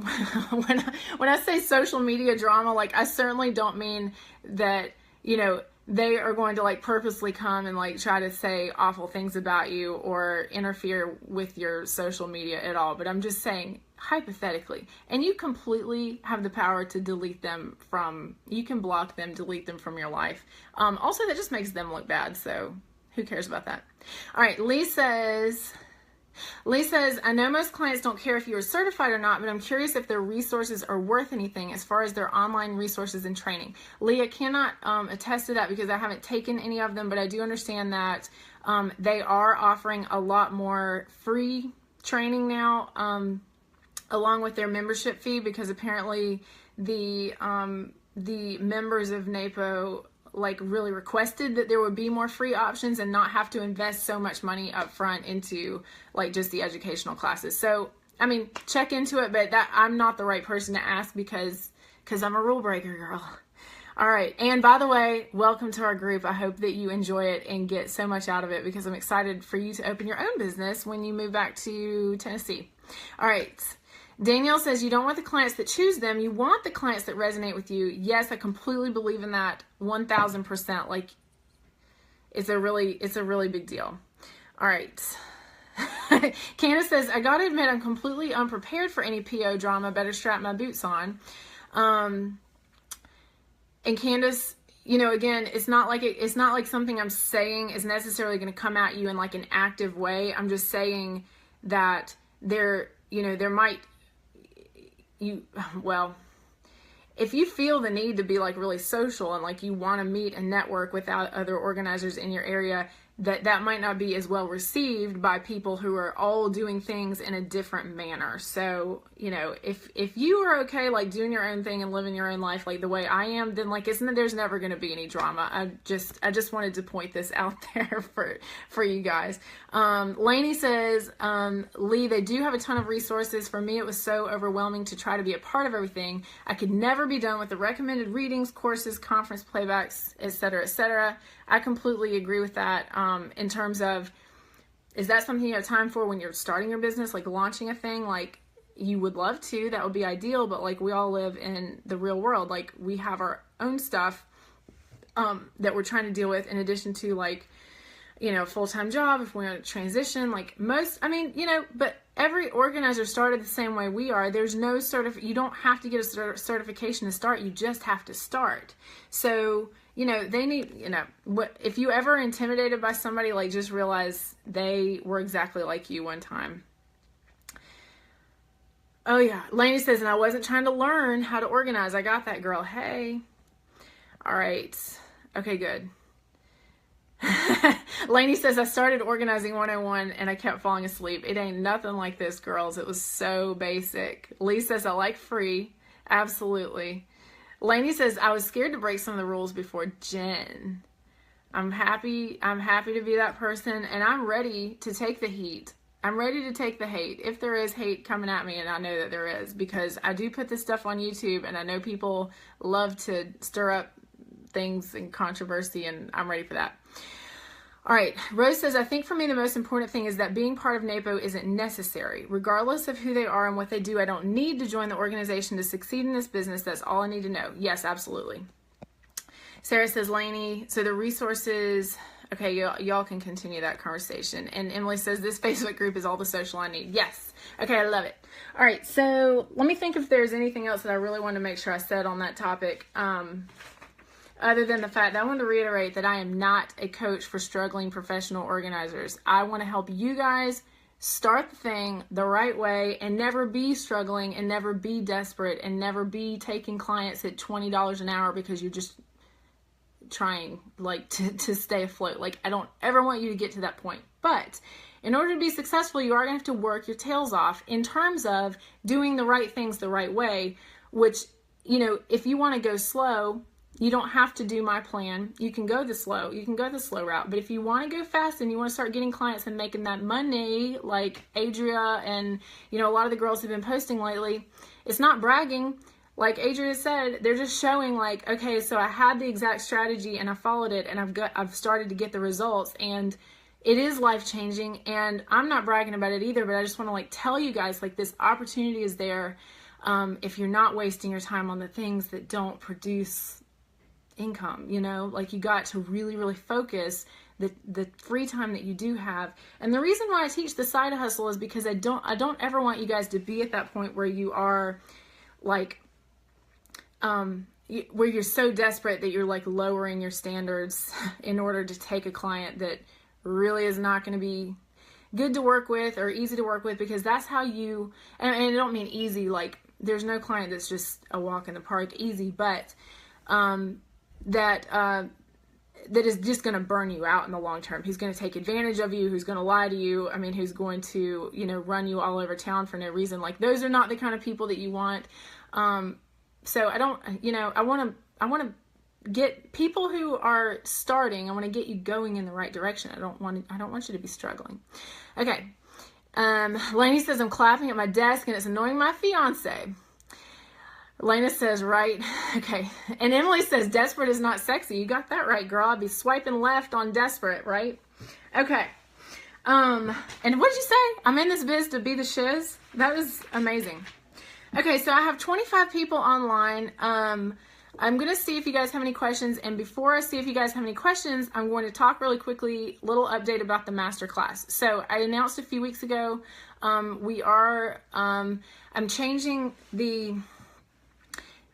when I say social media drama, like, I certainly don't mean that, you know, they are going to like purposely come and like try to say awful things about you or interfere with your social media at all. But I'm just saying, hypothetically, and you completely have the power to delete them you can block them, delete them from your life. Also, that just makes them look bad. So who cares about that? All right. Lee says, I know most clients don't care if you are certified or not, but I'm curious if their resources are worth anything as far as their online resources and training. Lee, I cannot attest to that because I haven't taken any of them, but I do understand that they are offering a lot more free training now, along with their membership fee, because apparently the members of NAPO like really requested that there would be more free options and not have to invest so much money up front into like just the educational classes. So, I mean, check into it, but that I'm not the right person to ask because I'm a rule breaker, girl. All right. And by the way, welcome to our group. I hope that you enjoy it and get so much out of it because I'm excited for you to open your own business when you move back to Tennessee. All right. Danielle says, you don't want the clients that choose them. You want the clients that resonate with you. Yes, I completely believe in that 1000%. Like it's a really big deal. All right. Candace says, I got to admit, I'm completely unprepared for any PO drama. Better strap my boots on. And Candace, you know, again, it's not like something I'm saying is necessarily going to come at you in like an active way. I'm just saying that there might, if you feel the need to be like really social and like you want to meet and network with other organizers in your area, that might not be as well received by people who are all doing things in a different manner. So, you know, if you are okay, like doing your own thing and living your own life, like the way I am, then like, there's never going to be any drama. I just wanted to point this out there for you guys. Lainey says, Lee, they do have a ton of resources. For me, it was so overwhelming to try to be a part of everything. I could never be done with the recommended readings, courses, conference playbacks, etc., etc. I completely agree with that. In terms of, is that something you have time for when you're starting your business, like launching a thing? Like you would love to, that would be ideal, but like we all live in the real world. Like we have our own stuff that we're trying to deal with in addition to like, you know, full-time job, if we're going to transition, like but every organizer started the same way we are. There's no you don't have to get a certification to start. You just have to start. So, you know, they need, you know, if you ever intimidated by somebody, like just realize they were exactly like you one time. Oh yeah. Lainey says, and I wasn't trying to learn how to organize. I got that, girl. Hey. All right. Okay, good. Lainey says, I started organizing 101 and I kept falling asleep. It ain't nothing like this, girls. It was so basic. Lee says, I like free. Absolutely. Lainey says, I was scared to break some of the rules before Jen. I'm happy to be that person, and I'm ready to take the heat. I'm ready to take the hate. If there is hate coming at me, and I know that there is, because I do put this stuff on YouTube, and I know people love to stir up things and controversy, and I'm ready for that. All right, Rose says, I think for me the most important thing is that being part of NAPO isn't necessary. Regardless of who they are and what they do, I don't need to join the organization to succeed in this business. That's all I need to know. Yes, absolutely. Sarah says, Lainey, so the resources, okay, y'all can continue that conversation. And Emily says, this Facebook group is all the social I need. Yes. Okay, I love it. All right, so let me think if there's anything else that I really want to make sure I said on that topic. Other than the fact that I want to reiterate that I am not a coach for struggling professional organizers. I want to help you guys start the thing the right way and never be struggling and never be desperate and never be taking clients at $20 an hour because you're just trying like to stay afloat. Like I don't ever want you to get to that point. But in order to be successful, you are going to have to work your tails off in terms of doing the right things the right way, which, you know, if you want to go slow, you don't have to do my plan. You can go the slow route. But if you want to go fast and you want to start getting clients and making that money, like Adria and, you know, a lot of the girls have been posting lately, it's not bragging. Like Adria said, they're just showing like, okay, so I had the exact strategy and I followed it and I've started to get the results, and it is life-changing, and I'm not bragging about it either, but I just want to like tell you guys, like, this opportunity is there if you're not wasting your time on the things that don't produce income. You know, like, you got to really, really focus the free time that you do have. And the reason why I teach the side hustle is because I don't ever want you guys to be at that point where you are like, where you're so desperate that you're like lowering your standards in order to take a client that really is not going to be good to work with or easy to work with, because that's how you, and I don't mean easy, like there's no client that's just a walk in the park easy, but that is just going to burn you out in the long term. He's going to take advantage of you, who's going to lie to you, I mean, who's going to, you know, run you all over town for no reason. Like, those are not the kind of people that you want. So I don't, you know, I want to get people who are starting. I want to get you going in the right direction. I don't want you to be struggling. Okay. Lainey says, I'm clapping at my desk and it's annoying my fiance. Elena says, right. Okay. And Emily says, desperate is not sexy. You got that right, girl. I'll be swiping left on desperate, right? Okay. And what did you say? I'm in this biz to be the shiz? That was amazing. Okay, so I have 25 people online. I'm going to see if you guys have any questions. And before I see if you guys have any questions, I'm going to talk really quickly, little update about the masterclass. So I announced a few weeks ago, I'm changing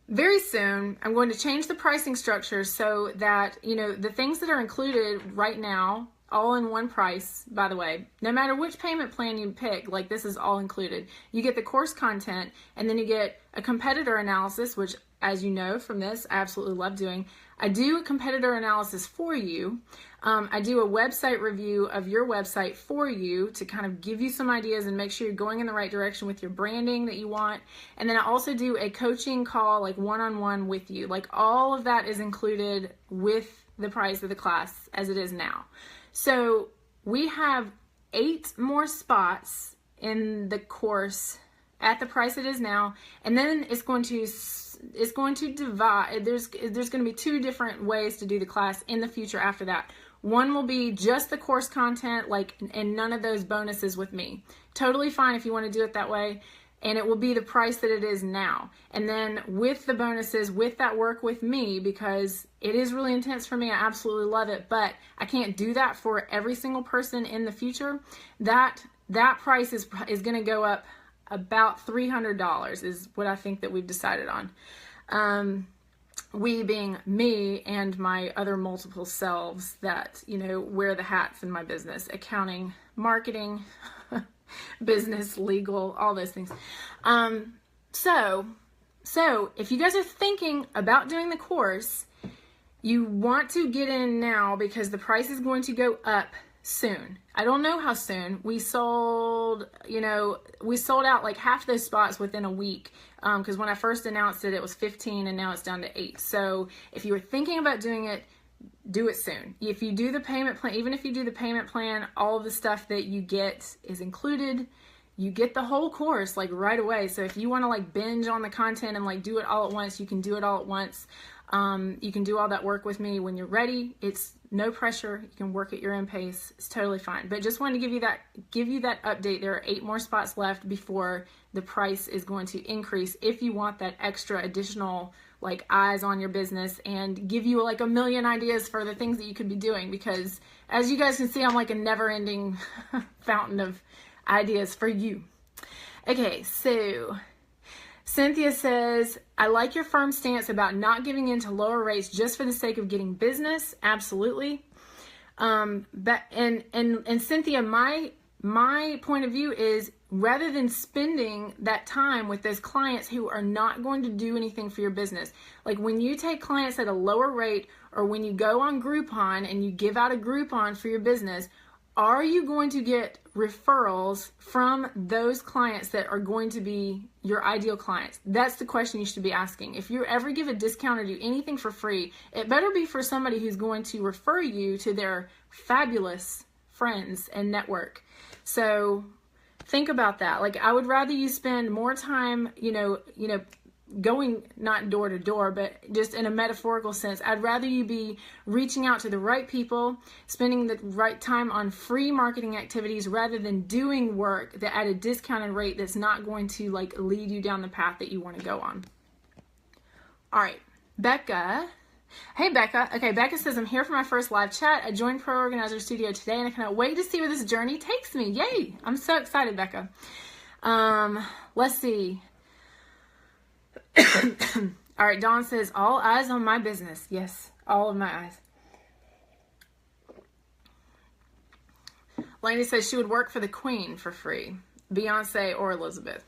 very soon, I'm going to change the pricing structure so that, the things that are included right now, all in one price, by the way, no matter which payment plan you pick, like this is all included. You get the course content, and then you get a competitor analysis, which, as you know from this, I absolutely love doing. I do a competitor analysis for you. I do a website review of your website for you to kind of give you some ideas and make sure you're going in the right direction with your branding that you want. And then I also do a coaching call, like one-on-one with you. Like all of that is included with the price of the class as it is now. So we have 8 more spots in the course at the price it is now, and then it's going to divide. There's going to be 2 different ways to do the class in the future after that. One will be just the course content, and none of those bonuses with me. Totally fine if you want to do it that way. And it will be the price that it is now. And then with the bonuses, with that work with me, because it is really intense for me, I absolutely love it, but I can't do that for every single person in the future. That price is going to go up about $300 is what I think that we've decided on. We being me and my other multiple selves that, wear the hats in my business, accounting, marketing, business, legal, all those things. So if you guys are thinking about doing the course, you want to get in now because the price is going to go up soon. I don't know how soon. We sold out like half those spots within a week. Because when I first announced it, it was 15 and now it's down to 8. So if you were thinking about doing it, do it soon. If you do the payment plan, even if you do the payment plan, all of the stuff that you get is included. You get the whole course like right away. So if you want to like binge on the content and like do it all at once, you can do it all at once. You can do all that work with me when you're ready. It's no pressure. You can work at your own pace. It's totally fine. But just wanted to give you that update. There are 8 more spots left before the price is going to increase if you want that extra additional like eyes on your business and give you like a million ideas for the things that you could be doing, because as you guys can see, I'm like a never-ending fountain of ideas for you. Okay, so Cynthia says, I like your firm stance about not giving in to lower rates just for the sake of getting business. Absolutely. But Cynthia, my point of view is rather than spending that time with those clients who are not going to do anything for your business, like when you take clients at a lower rate or when you go on Groupon and you give out a Groupon for your business, are you going to get referrals from those clients that are going to be your ideal clients? That's the question you should be asking. If you ever give a discount or do anything for free, it better be for somebody who's going to refer you to their fabulous friends and network. So think about that. Like, I would rather you spend more time, going not door to door, but just in a metaphorical sense. I'd rather you be reaching out to the right people, spending the right time on free marketing activities rather than doing work that at a discounted rate that's not going to like lead you down the path that you want to go on. All right, Becca. Hey, Becca. Okay, Becca says, I'm here for my first live chat. I joined Pro Organizer Studio today and I cannot wait to see where this journey takes me. Yay. I'm so excited, Becca. Let's see. All right, Dawn says, all eyes on my business. Yes, all of my eyes. Laney says she would work for the Queen for free. Beyonce or Elizabeth.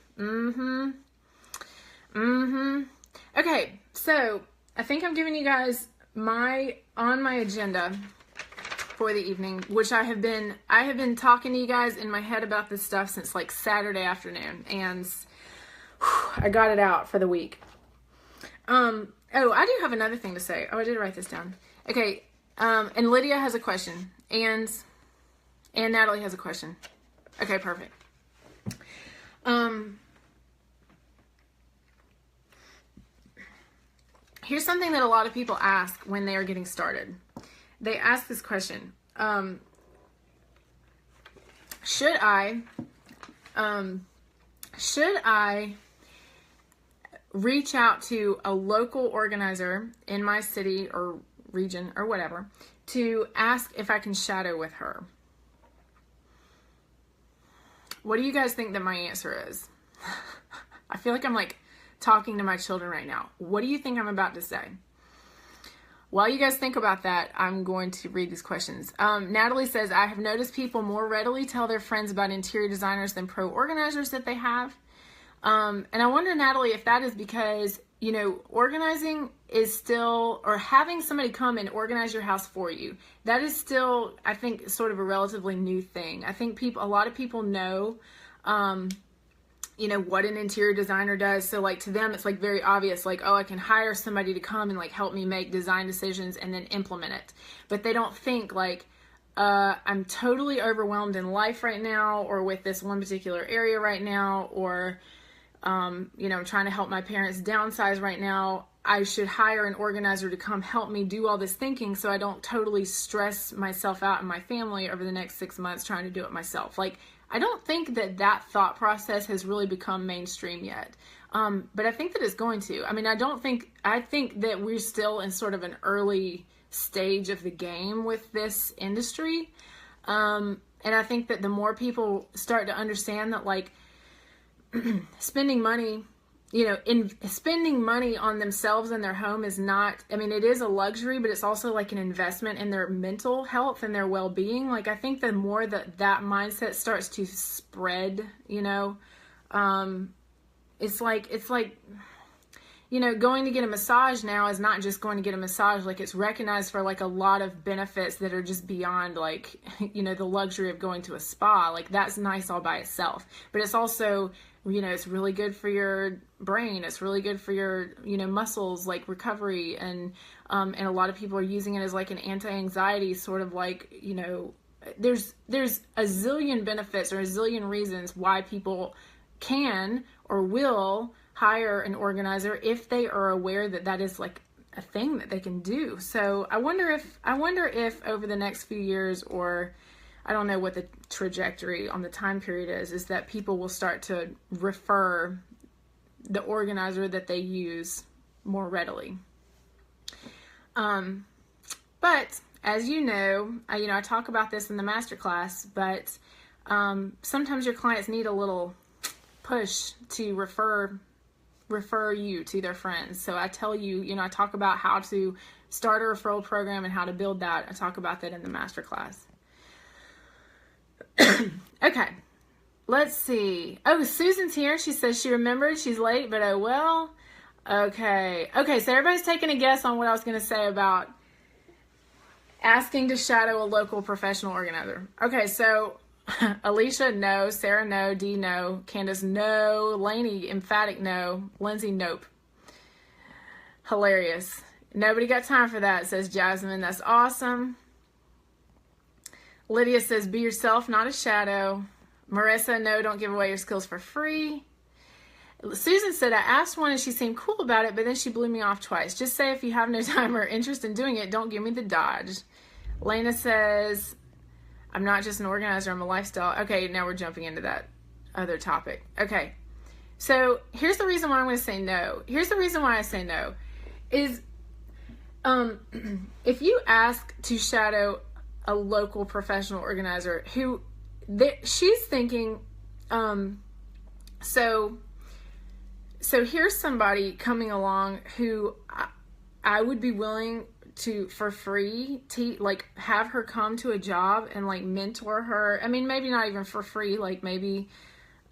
Okay, so I think I'm giving you guys my agenda for the evening, which I have been talking to you guys in my head about this stuff since like Saturday afternoon, and I got it out for the week. Oh, I do have another thing to say. Oh, I did write this down. Okay. And Lydia has a question. And Natalie has a question. Okay, perfect. Here's something that a lot of people ask when they are getting started. They ask this question. Should I reach out to a local organizer in my city or region or whatever to ask if I can shadow with her? What do you guys think that my answer is? I feel like I'm like talking to my children right now. What do you think I'm about to say? While you guys think about that, I'm going to read these questions. Natalie says, I have noticed people more readily tell their friends about interior designers than pro organizers that they have. And I wonder, Natalie, if that is because, you know, organizing is still, or having somebody come and organize your house for you, that is still, I think, sort of a relatively new thing. I think a lot of people know, you know, what an interior designer does. So like to them, it's like very obvious, like, oh, I can hire somebody to come and like help me make design decisions and then implement it. But they don't think like, I'm totally overwhelmed in life right now, or with this one particular area right now, or, you know, I'm trying to help my parents downsize right now. I should hire an organizer to come help me do all this thinking so I don't totally stress myself out and my family over the next 6 months trying to do it myself. Like, I don't think that thought process has really become mainstream yet. But I think that it's going to. I mean, I think that we're still in sort of an early stage of the game with this industry. And I think that the more people start to understand that, like, spending money, you know, spending money on themselves and their home is not, I mean, it is a luxury, but it's also like an investment in their mental health and their well-being. Like, I think the more that mindset starts to spread, you know, it's like, you know, going to get a massage now is not just going to get a massage. Like, it's recognized for like a lot of benefits that are just beyond, like, you know, the luxury of going to a spa. Like, that's nice all by itself, but it's also, you know, it's really good for your brain. It's really good for your, you know, muscles, like recovery. And a lot of people are using it as like an anti-anxiety sort of, like, you know, there's a zillion benefits or a zillion reasons why people can or will hire an organizer if they are aware that that is like a thing that they can do. So I wonder if over the next few years, or I don't know what the trajectory on the time period is that people will start to refer the organizer that they use more readily. But as you know, I talk about this in the masterclass, but sometimes your clients need a little push to refer you to their friends. So I tell you, I talk about how to start a referral program and how to build that. I talk about that in the masterclass. Okay, let's see. Oh, Susan's here. She says she remembered. She's late, but oh well. Okay, so everybody's taking a guess on what I was going to say about asking to shadow a local professional organizer. Okay, so Alicia, no. Sarah, no. Dee, no. Candace, no. Lainey, emphatic no. Lindsay, nope. Hilarious. Nobody got time for that, says Jasmine. That's awesome. Lydia says, be yourself, not a shadow. Marissa, no, don't give away your skills for free. Susan said, I asked one and she seemed cool about it, but then she blew me off twice. Just say if you have no time or interest in doing it, don't give me the dodge. Lena says, I'm not just an organizer, I'm a lifestyle. Okay, now we're jumping into that other topic. Okay, so here's the reason why I'm going to say no. Here's the reason why I say no is if you ask to shadow a local professional organizer who she's thinking, so here's somebody coming along who I would be willing to, for free, to like have her come to a job and like mentor her. I mean, maybe not even for free, like maybe,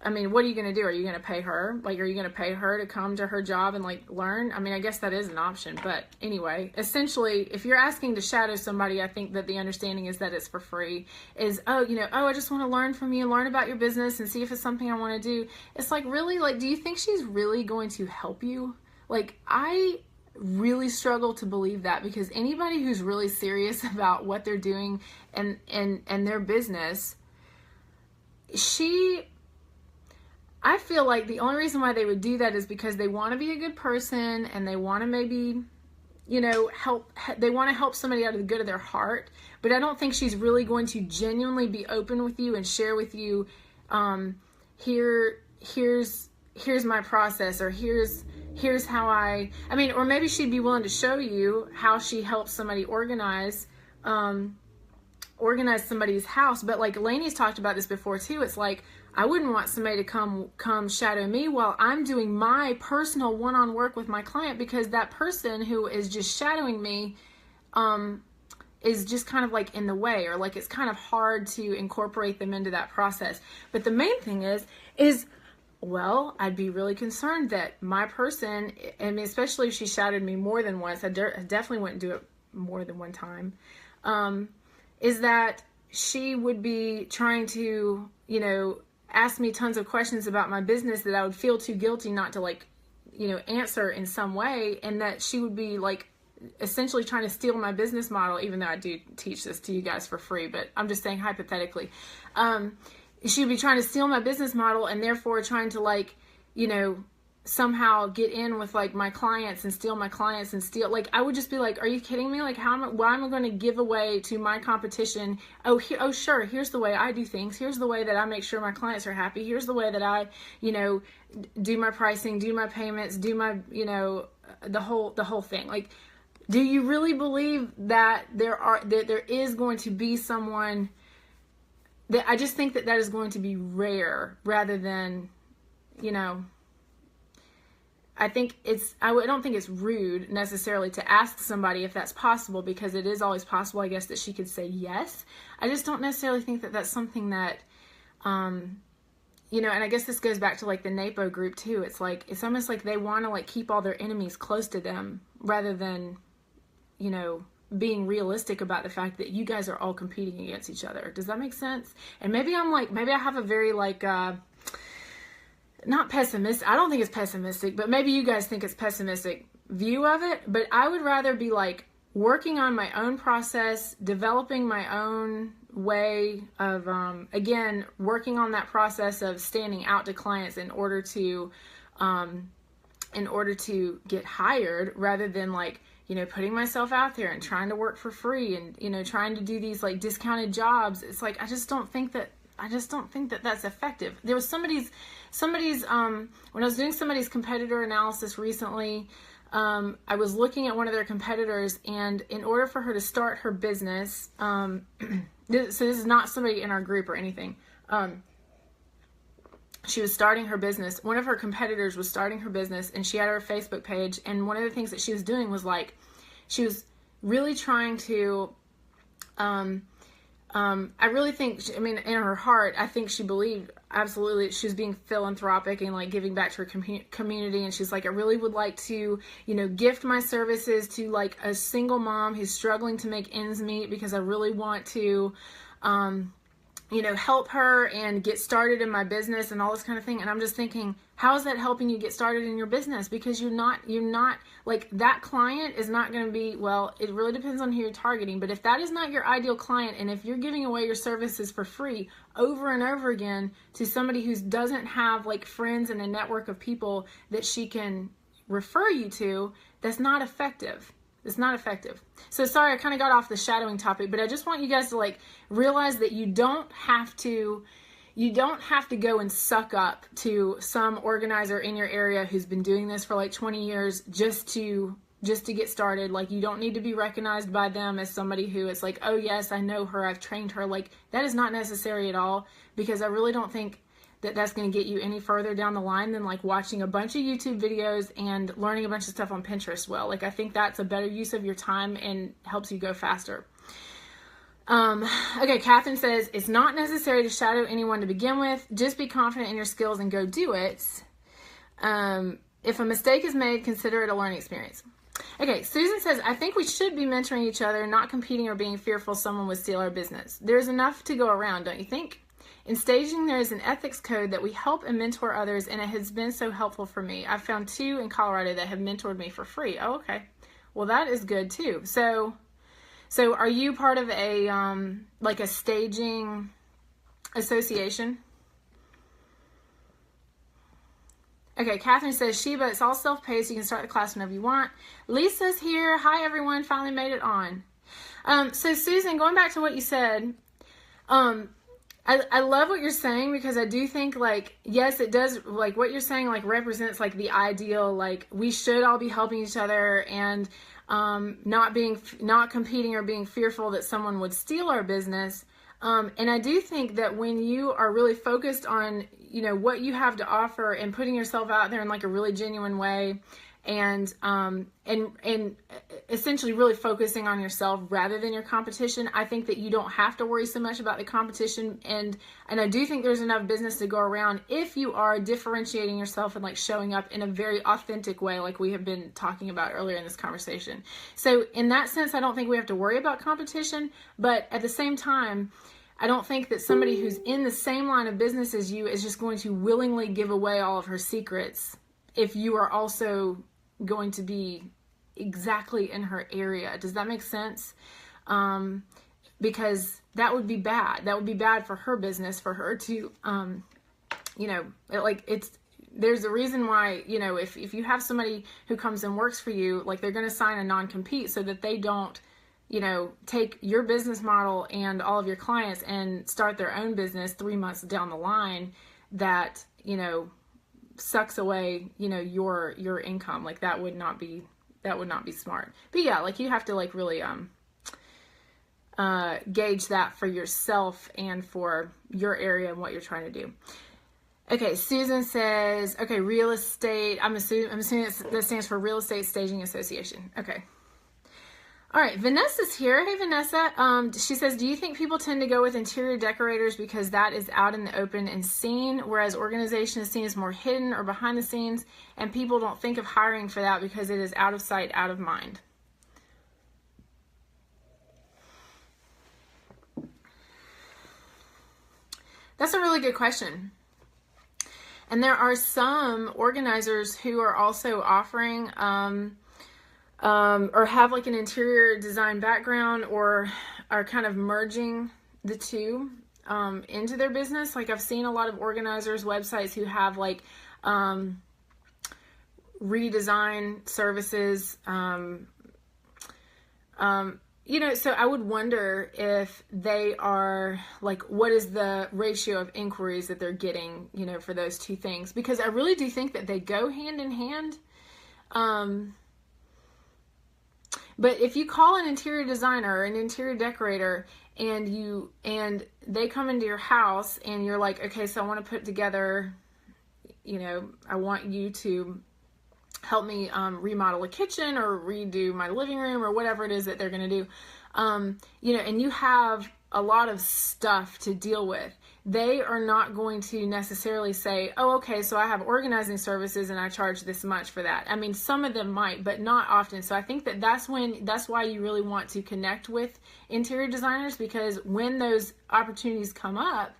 I mean, what are you going to do? Are you going to pay her? Like, are you going to pay her to come to her job and like learn? I mean, I guess that is an option, but anyway, essentially, if you're asking to shadow somebody, I think that the understanding is that it's for free, is, I just want to learn from you and learn about your business and see if it's something I want to do. It's like, really, like, do you think she's really going to help you? Like, I really struggle to believe that, because anybody who's really serious about what they're doing and their business, I feel like the only reason why they would do that is because they want to be a good person and they want to maybe, they want to help somebody out of the good of their heart. But I don't think she's really going to genuinely be open with you and share with you, here's my process, or here's how or maybe she'd be willing to show you how she helps somebody organize somebody's house. But like Lainey's talked about this before too, it's like, I wouldn't want somebody to come shadow me while I'm doing my personal one-on work with my client, because that person who is just shadowing me is just kind of like in the way, or like it's kind of hard to incorporate them into that process. But the main thing is well, I'd be really concerned that my person, especially if she shadowed me more than once, I definitely wouldn't do it more than one time, is that she would be trying to, ask me tons of questions about my business that I would feel too guilty not to answer in some way. And that she would be essentially trying to steal my business model, even though I do teach this to you guys for free, but I'm just saying hypothetically, she would be trying to steal my business model and therefore trying to somehow get in with my clients and steal my clients and steal, I would just be like, are you kidding me? Why am I going to give away to my competition? Oh, sure. Here's the way I do things. Here's the way that I make sure my clients are happy. Here's the way that I, do my pricing, do my payments, do my, the whole thing. Do you really believe that there is going to be someone that, I just think that is going to be rare rather than, I don't think it's rude necessarily to ask somebody if that's possible, because it is always possible, I guess, that she could say yes. I just don't necessarily think that that's something that, and I guess this goes back to the NAPO group too. It's almost like they want to keep all their enemies close to them rather than, being realistic about the fact that you guys are all competing against each other. Does that make sense? And maybe maybe I have a very not pessimistic, I don't think it's pessimistic, but maybe you guys think it's pessimistic view of it. But I would rather be working on my own process, developing my own way of, again, working on that process of standing out to clients in order to get hired, rather than putting myself out there and trying to work for free and, trying to do these discounted jobs. It's I just don't think that that's effective. There was somebody's when I was doing somebody's competitor analysis recently, I was looking at one of their competitors, and in order for her to start her business, so this is not somebody in our group or anything, she was starting her business. One of her competitors was starting her business, and she had her Facebook page, and one of the things that she was doing was she was really trying to, I really think, in her heart, I think she believed absolutely she was being philanthropic and giving back to her community. And she's I really would like to, gift my services to a single mom who's struggling to make ends meet, because I really want to, help her and get started in my business and all this kind of thing. And I'm just thinking, how is that helping you get started in your business? Because you're not that client is not going to be, well, it really depends on who you're targeting. But if that is not your ideal client, and if you're giving away your services for free over and over again to somebody who doesn't have friends and a network of people that she can refer you to, that's not effective. It's not effective. So sorry, I kind of got off the shadowing topic, but I just want you guys to realize that you don't have to go and suck up to some organizer in your area who's been doing this for 20 years just to get started. You don't need to be recognized by them as somebody who is oh yes, I know her, I've trained her. That is not necessary at all, because I really don't think that that's going to get you any further down the line than watching a bunch of YouTube videos and learning a bunch of stuff on Pinterest. Well, I think that's a better use of your time and helps you go faster. Okay, Catherine says, it's not necessary to shadow anyone to begin with. Just be confident in your skills and go do it. If a mistake is made, consider it a learning experience. Okay, Susan says, I think we should be mentoring each other, not competing or being fearful someone would steal our business. There's enough to go around, don't you think? In staging, there is an ethics code that we help and mentor others, and it has been so helpful for me. I've found 2 in Colorado that have mentored me for free. Oh, okay. Well, that is good too. So are you part of a like a staging association? Okay, Catherine says, Sheba, it's all self-paced. You can start the class whenever you want. Lisa's here. Hi, everyone. Finally made it on. So Susan, going back to what you said, I love what you're saying, because I do think, like, yes, it does, like, what you're saying, like, represents, like, the ideal, like, we should all be helping each other and not competing or being fearful that someone would steal our business. And I do think that when you are really focused on, you know, what you have to offer and putting yourself out there in, like, a really genuine way, and essentially really focusing on yourself rather than your competition, I think that you don't have to worry so much about the competition. And I do think there's enough business to go around if you are differentiating yourself and, like, showing up in a very authentic way, like we have been talking about earlier in this conversation. So in that sense, I don't think we have to worry about competition, but at the same time, I don't think that somebody who's in the same line of business as you is just going to willingly give away all of her secrets if you are also going to be exactly in her area. Does that make sense? Because that would be bad. That would be bad for her business, for her to, you know, there's a reason why, you know, if you have somebody who comes and works for you, like, they're going to sign a non-compete so that they don't, you know, take your business model and all of your clients and start their own business 3 months down the line that, you know, sucks away, you know, your income. Like, that would not be smart. But yeah, like, you have to, like, really gauge that for yourself and for your area and what you're trying to do. Okay, Susan says, okay, real estate. I'm assuming that stands for Real Estate Staging Association. Okay. All right, Vanessa's here. Hey, Vanessa. She says, do you think people tend to go with interior decorators because that is out in the open and seen, whereas organization is seen as more hidden or behind the scenes, and people don't think of hiring for that because it is out of sight, out of mind? That's a really good question. And there are some organizers who are also offering or have, like, an interior design background, or are kind of merging the two into their business. Like, I've seen a lot of organizers' websites who have, like, redesign services, you know, so I would wonder if they are, like, what is the ratio of inquiries that they're getting, you know, for those two things, because I really do think that they go hand in hand. But if you call an interior designer or an interior decorator and they come into your house and you're like, okay, so I want to put together, you know, I want you to help me remodel a kitchen or redo my living room or whatever it is that they're going to do, you know, and you have a lot of stuff to deal with, they are not going to necessarily say, oh, okay, so I have organizing services and I charge this much for that. I mean, some of them might, but not often. So I think that that's why you really want to connect with interior designers, because when those opportunities come up,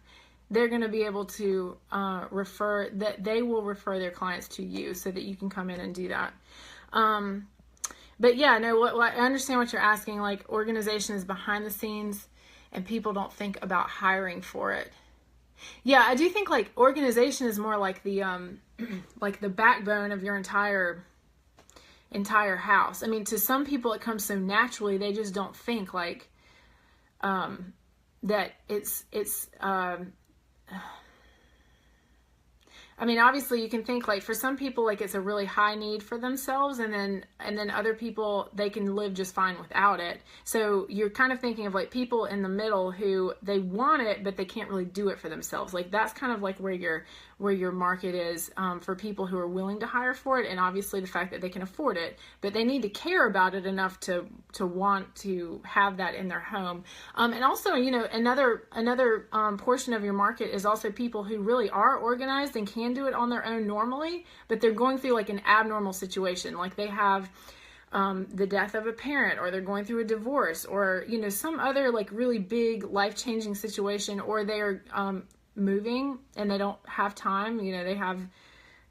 they're going to be able to they will refer their clients to you so that you can come in and do that. But yeah, no, I understand what you're asking. Like, organization is behind the scenes and people don't think about hiring for it. Yeah, I do think, like, organization is more like the like the backbone of your entire house. I mean, to some people it comes so naturally, they just don't think, like, that it's I mean, obviously you can think, like, for some people, like, it's a really high need for themselves, and then other people, they can live just fine without it. So you're kind of thinking of, like, people in the middle who they want it, but they can't really do it for themselves. Like, that's kind of like where your market is, for people who are willing to hire for it, and obviously the fact that they can afford it, but they need to care about it enough to want to have that in their home. And also, you know, another portion of your market is also people who really are organized and can do it on their own normally, but they're going through, like, an abnormal situation. Like, they have the death of a parent, or they're going through a divorce, or, you know, some other, like, really big life-changing situation, or they're moving and they don't have time, you know, they have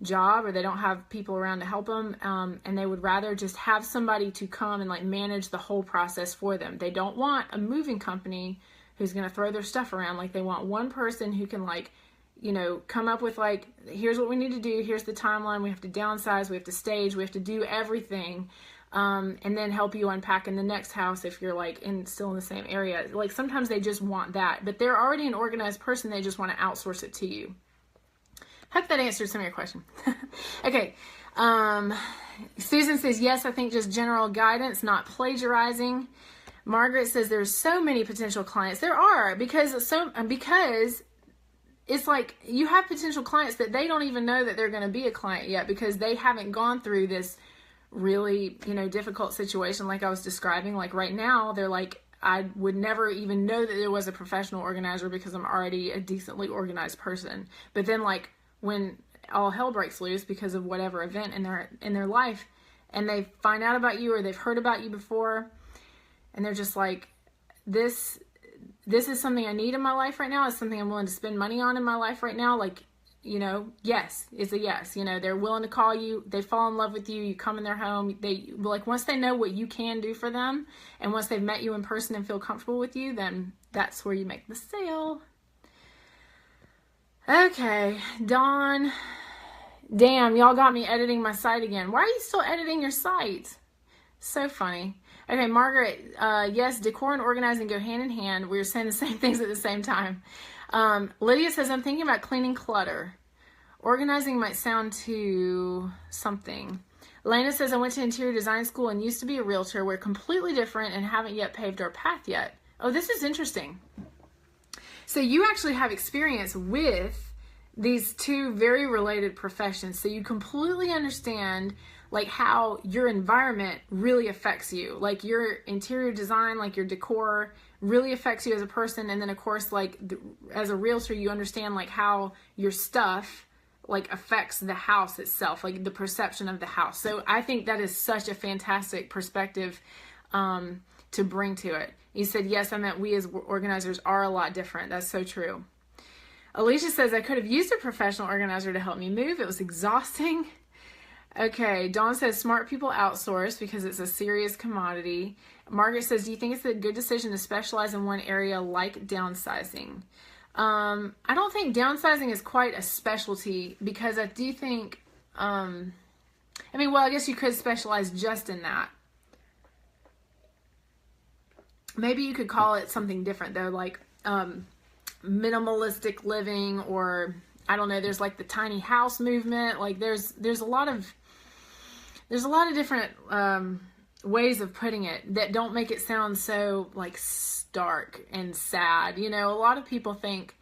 job or they don't have people around to help them, and they would rather just have somebody to come and like manage the whole process for them. They don't want a moving company who's going to throw their stuff around. Like, they want one person who can, like, you know, come up with like, here's what we need to do, here's the timeline, we have to downsize, we have to stage, we have to do everything, and then help you unpack in the next house if you're like still in the same area. Like, sometimes they just want that, but they're already an organized person, they just want to outsource it to you. Hope that answered some of your question. Okay. Susan says, yes, I think just general guidance, not plagiarizing. Margaret says there's so many potential clients. There are, because it's like you have potential clients that they don't even know that they're going to be a client yet, because they haven't gone through this really, you know, difficult situation like I was describing. Like right now, they're like, I would never even know that there was a professional organizer because I'm already a decently organized person. But then, like, when all hell breaks loose because of whatever event in their life, and they find out about you or they've heard about you before, and they're just like, this is something I need in my life right now. It's something I'm willing to spend money on in my life right now. Like, you know, yes, it's a yes. You know, they're willing to call you. They fall in love with you. You come in their home. They, like, once they know what you can do for them, and once they've met you in person and feel comfortable with you, then that's where you make the sale. Okay, Dawn. Damn, y'all got me editing my site again. Why are you still editing your site? So funny. Okay, Margaret, yes, decor and organizing go hand in hand. We were saying the same things at the same time. Lydia says, I'm thinking about cleaning clutter. Organizing might sound to something. Elena says, I went to interior design school and used to be a realtor. We're completely different and haven't yet paved our path yet. Oh, this is interesting. So you actually have experience with these two very related professions. So you completely understand like how your environment really affects you. Like your interior design, like your decor really affects you as a person. And then of course, like as a realtor, you understand like how your stuff like affects the house itself, like the perception of the house. So I think that is such a fantastic perspective to bring to it. You said, yes, I meant we as organizers are a lot different. That's so true. Alicia says, I could have used a professional organizer to help me move. It was exhausting. Okay, Dawn says, smart people outsource because it's a serious commodity. Margaret says, do you think it's a good decision to specialize in one area like downsizing? I don't think downsizing is quite a specialty, because I do think, I guess you could specialize just in that. Maybe you could call it something different though, like minimalistic living, or I don't know, there's like the tiny house movement. Like there's a lot of different ways of putting it that don't make it sound so like stark and sad. You know, a lot of people think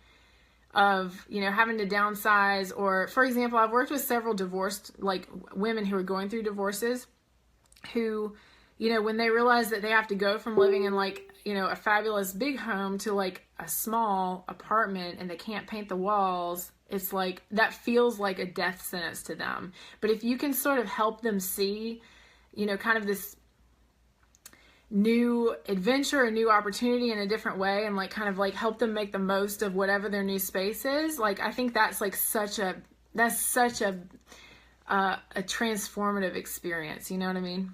of, you know, having to downsize, or for example, I've worked with several divorced like women who are going through divorces who, you know, when they realize that they have to go from living in like, you know, a fabulous big home to like a small apartment and they can't paint the walls, it's like that feels like a death sentence to them. But if you can sort of help them see, you know, kind of this new adventure, a new opportunity in a different way, and like kind of like help them make the most of whatever their new space is, like I think that's like such a transformative experience. You know what I mean?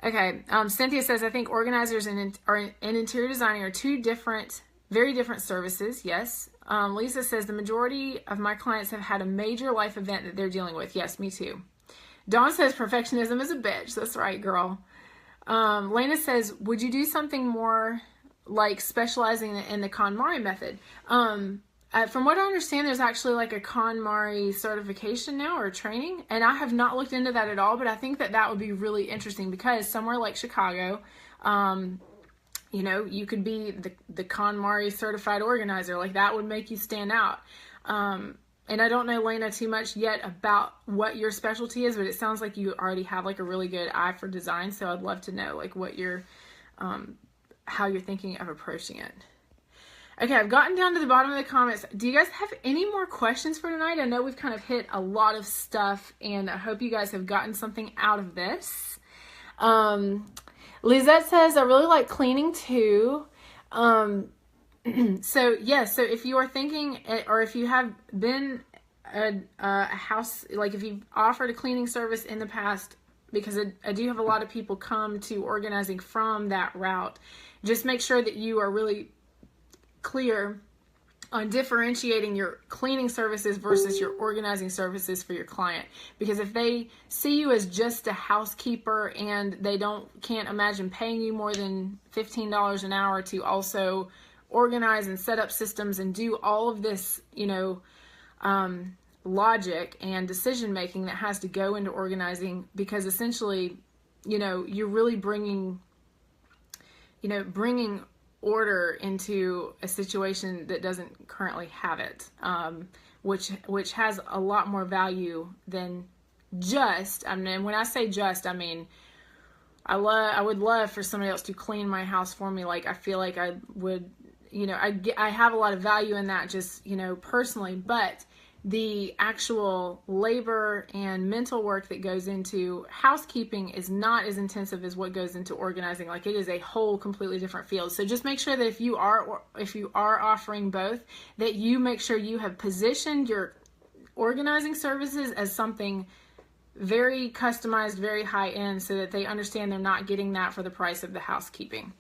Okay, Cynthia says, I think organizers and interior designing are two very different services. Yes. Lisa says, the majority of my clients have had a major life event that they're dealing with. Yes, me too. Dawn says, perfectionism is a bitch. That's right, girl. Lena says, would you do something more like specializing in the KonMari method? From what I understand, there's actually like a KonMari certification now, or training, and I have not looked into that at all, but I think that would be really interesting, because somewhere like Chicago, you know, you could be the KonMari certified organizer. Like that would make you stand out. And I don't know, Lena, too much yet about what your specialty is, but it sounds like you already have like a really good eye for design. So I'd love to know like what how you're thinking of approaching it. Okay, I've gotten down to the bottom of the comments. Do you guys have any more questions for tonight? I know we've kind of hit a lot of stuff, and I hope you guys have gotten something out of this. Lizette says, I really like cleaning too. So yes, so if you are thinking, or if you have been a house, like if you've offered a cleaning service in the past, because I do have a lot of people come to organizing from that route, just make sure that you are really clear on differentiating your cleaning services versus your organizing services for your client. Because if they see you as just a housekeeper and they can't imagine paying you more than $15 an hour to also organize and set up systems and do all of this, logic and decision making that has to go into organizing, because essentially, you're really bringing order into a situation that doesn't currently have it, which has a lot more value than just, and when I say just, I mean, I would love for somebody else to clean my house for me. Like, I feel like I would, I have a lot of value in that, just, personally, but the actual labor and mental work that goes into housekeeping is not as intensive as what goes into organizing. Like, it is a whole completely different field. So just make sure that if you are offering both, that you make sure you have positioned your organizing services as something very customized, very high end, so that they understand they're not getting that for the price of the housekeeping.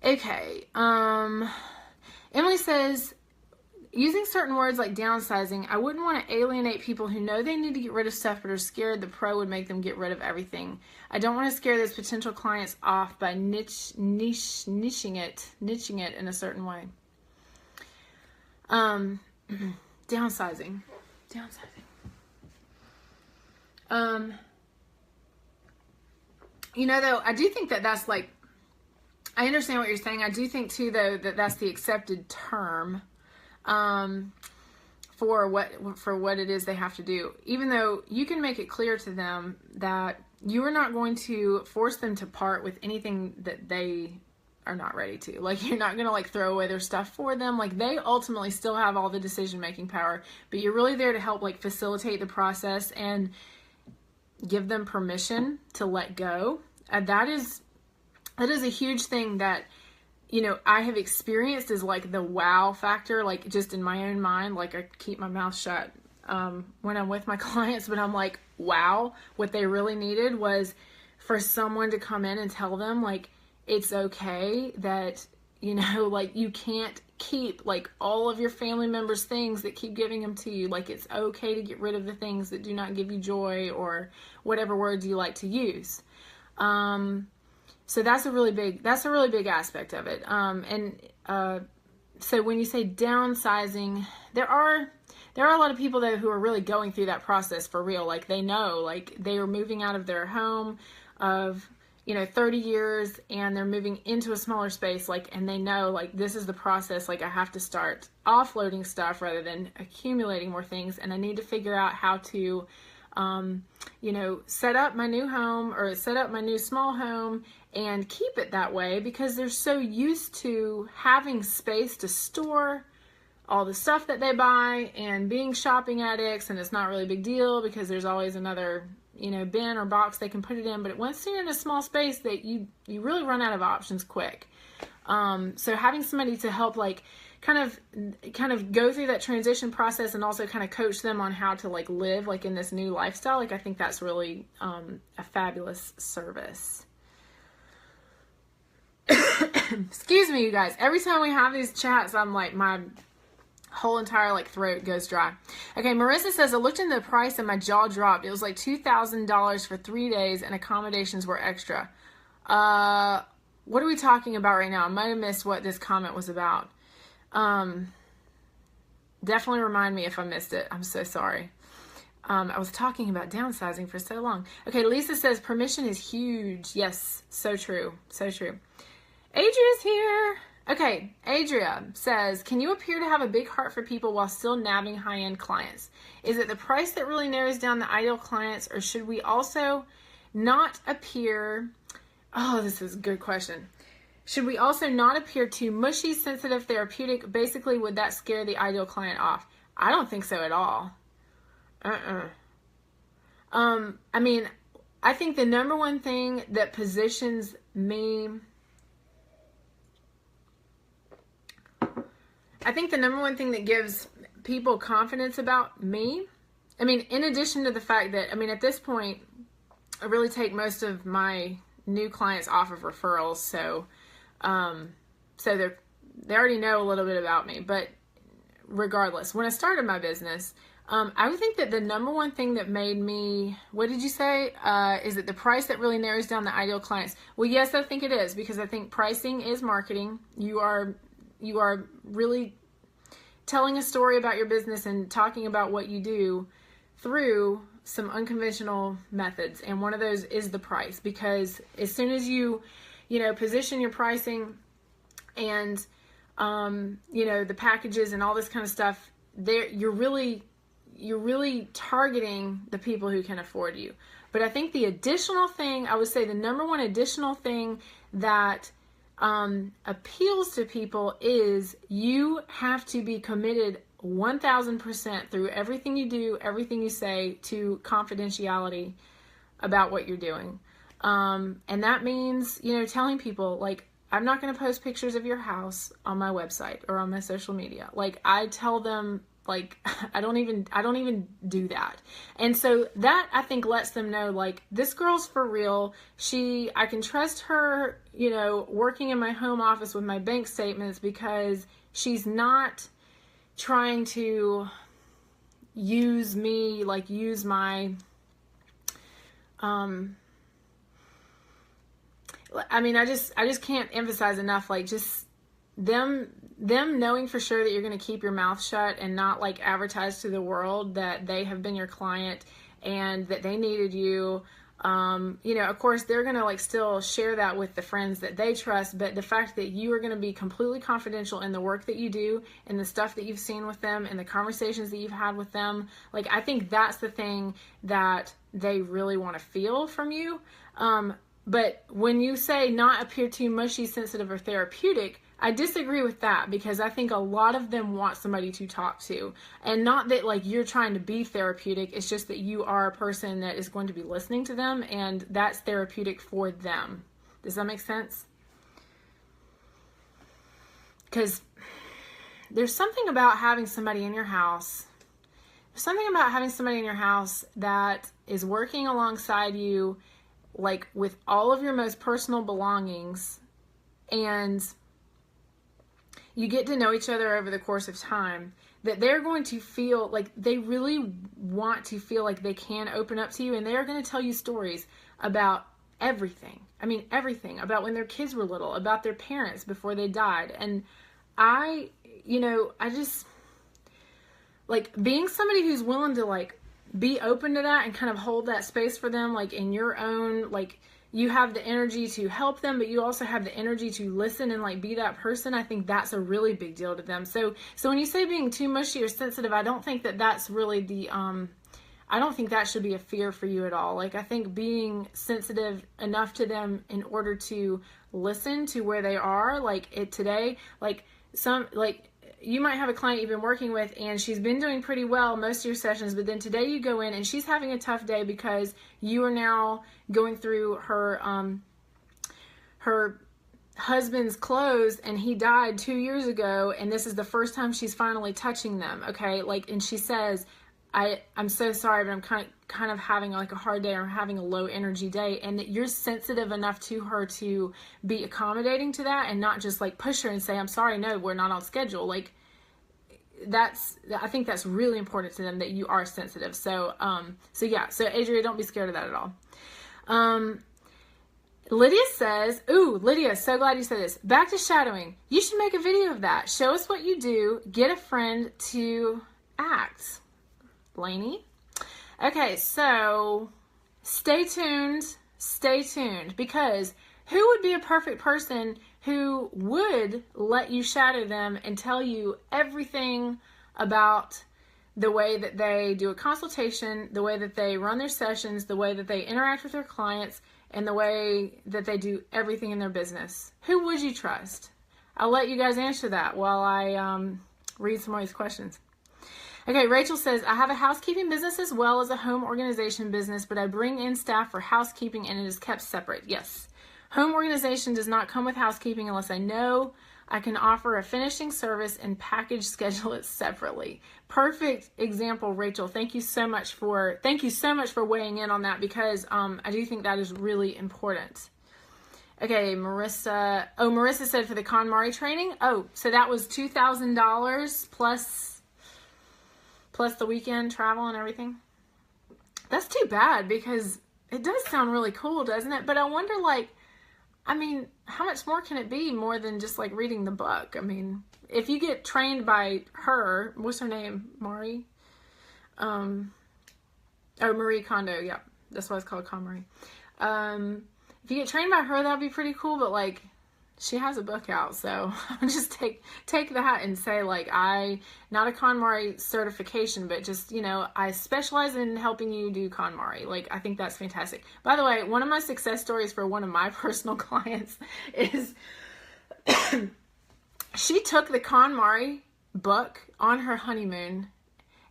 Okay. Emily says, using certain words like downsizing, I wouldn't want to alienate people who know they need to get rid of stuff but are scared the pro would make them get rid of everything. I don't want to scare those potential clients off by niching it in a certain way. Downsizing. Though, I do think that that's like, I understand what you're saying. I do think too, though, that that's the accepted term for what it is they have to do, even though you can make it clear to them that you are not going to force them to part with anything that they are not ready to. Like, you're not going to like throw away their stuff for them. Like, they ultimately still have all the decision-making power, but you're really there to help like facilitate the process and give them permission to let go. That is a huge thing that, I have experienced, is like the wow factor, like just in my own mind. Like, I keep my mouth shut when I'm with my clients, but I'm like, wow, what they really needed was for someone to come in and tell them, like, it's okay that, like, you can't keep like all of your family members' things that keep giving them to you. Like, it's okay to get rid of the things that do not give you joy, or whatever words you like to use. So that's a really big aspect of it. So when you say downsizing, there are a lot of people though who are really going through that process for real. Like, they know, like, they are moving out of their home of, 30 years, and they're moving into a smaller space. Like, and they know, like, this is the process. Like, I have to start offloading stuff rather than accumulating more things. And I need to figure out how to, set up my new home, or set up my new small home, and keep it that way, because they're so used to having space to store all the stuff that they buy and being shopping addicts, and it's not really a big deal because there's always another, bin or box they can put it in. But once you're in a small space, that you really run out of options quick. So having somebody to help, like, kind of go through that transition process, and also kind of coach them on how to like live like in this new lifestyle. Like, I think that's really a fabulous service. Excuse me, you guys. Every time we have these chats, I'm like, my whole entire like throat goes dry. Okay, Marissa says, I looked into the price and my jaw dropped. It was like $2,000 for 3 days, and accommodations were extra. What are we talking about right now? I might have missed what this comment was about. Definitely remind me if I missed it. I'm so sorry. I was talking about downsizing for so long. Okay, Lisa says permission is huge. Yes, so true. So true. Adria's here. Okay, Adria says, can you appear to have a big heart for people while still nabbing high-end clients? Is it the price that really narrows down the ideal clients, or should we also not appear... Oh, this is a good question. Should we also not appear too mushy, sensitive, therapeutic? Basically, would that scare the ideal client off? I don't think so at all. I mean, I think the number one thing that positions me I think the number one thing that gives people confidence about me, I mean, in addition to the fact that, I mean, at this point, I really take most of my new clients off of referrals, so they already know a little bit about me. But regardless, when I started my business, I would think that the number one thing that made me, what did you say? Is it the price that really narrows down the ideal clients? Well, yes, I think it is, because I think pricing is marketing. You are really telling a story about your business and talking about what you do through some unconventional methods. And one of those is the price, because as soon as you position your pricing and, the packages and all this kind of stuff, you're really targeting the people who can afford you. But I think the additional thing, I would say the number one additional thing that appeals to people is you have to be committed 1000% through everything you do, everything you say, to confidentiality about what you're doing. And that means, telling people, like, I'm not going to post pictures of your house on my website or on my social media. Like, I tell them, like, I don't even do that. And so that, I think, lets them know, like, this girl's for real. I can trust her, working in my home office with my bank statements, because she's not trying to use me, like, use my, I mean, I just can't emphasize enough, like, just them knowing for sure that you're going to keep your mouth shut and not, like, advertise to the world that they have been your client and that they needed you. Of course, they're going to, like, still share that with the friends that they trust, but the fact that you are going to be completely confidential in the work that you do and the stuff that you've seen with them and the conversations that you've had with them, like, I think that's the thing that they really want to feel from you. But when you say not appear too mushy, sensitive, or therapeutic, I disagree with that, because I think a lot of them want somebody to talk to. And not that, like, you're trying to be therapeutic. It's just that you are a person that is going to be listening to them, and that's therapeutic for them. Does that make sense? Because there's something about having somebody in your house. There's something about having somebody in your house that is working alongside you, like, with all of your most personal belongings, and you get to know each other over the course of time, that they're going to feel like they really want to feel like they can open up to you, and they are going to tell you stories about everything. I mean, everything about when their kids were little, about their parents before they died. And I just, like, being somebody who's willing to, like, be open to that and kind of hold that space for them, like, in your own, like, you have the energy to help them, but you also have the energy to listen and, like, be that person. I think that's a really big deal to them. So when you say being too mushy or sensitive, I don't think that that's really the, I don't think that should be a fear for you at all. Like, I think being sensitive enough to them in order to listen to where they are, like, today, like, you might have a client you've been working with and she's been doing pretty well most of your sessions, but then today you go in and she's having a tough day because you are now going through her husband's clothes, and he died 2 years ago, and this is the first time she's finally touching them. Okay. Like, and she says, I'm so sorry, but I'm kind of having, like, a hard day, or having a low energy day. And that you're sensitive enough to her to be accommodating to that, and not just, like, push her and say, I'm sorry, no, we're not on schedule. Like, I think that's really important to them, that you are sensitive. So Adria, don't be scared of that at all. Lydia says, Lydia, so glad you said this. Back to shadowing. You should make a video of that. Show us what you do. Get a friend to act. Blaney. Okay, so stay tuned, because who would be a perfect person who would let you shadow them and tell you everything about the way that they do a consultation, the way that they run their sessions, the way that they interact with their clients, and the way that they do everything in their business? Who would you trust? I'll let you guys answer that while I read some more of these questions. Okay, Rachel says, I have a housekeeping business as well as a home organization business, but I bring in staff for housekeeping and it is kept separate. Yes. Home organization does not come with housekeeping unless I know I can offer a finishing service and package schedule it separately. Perfect example, Rachel. Thank you so much for weighing in on that, because I do think that is really important. Okay, Marissa. Oh, Marissa said for the KonMari training. Oh, so that was $2,000 plus the weekend travel and everything. That's too bad, because it does sound really cool, doesn't it? But I wonder, like, I mean, how much more can it be more than just like reading the book? I mean, if you get trained by her, what's her name? Marie Kondo. Yeah, that's why it's called KonMari. If you get trained by her, that'd be pretty cool. But like, she has a book out, so just take that and say, like, not a KonMari certification, but just, you know, I specialize in helping you do KonMari. Like, I think that's fantastic. By the way, one of my success stories for one of my personal clients is she took the KonMari book on her honeymoon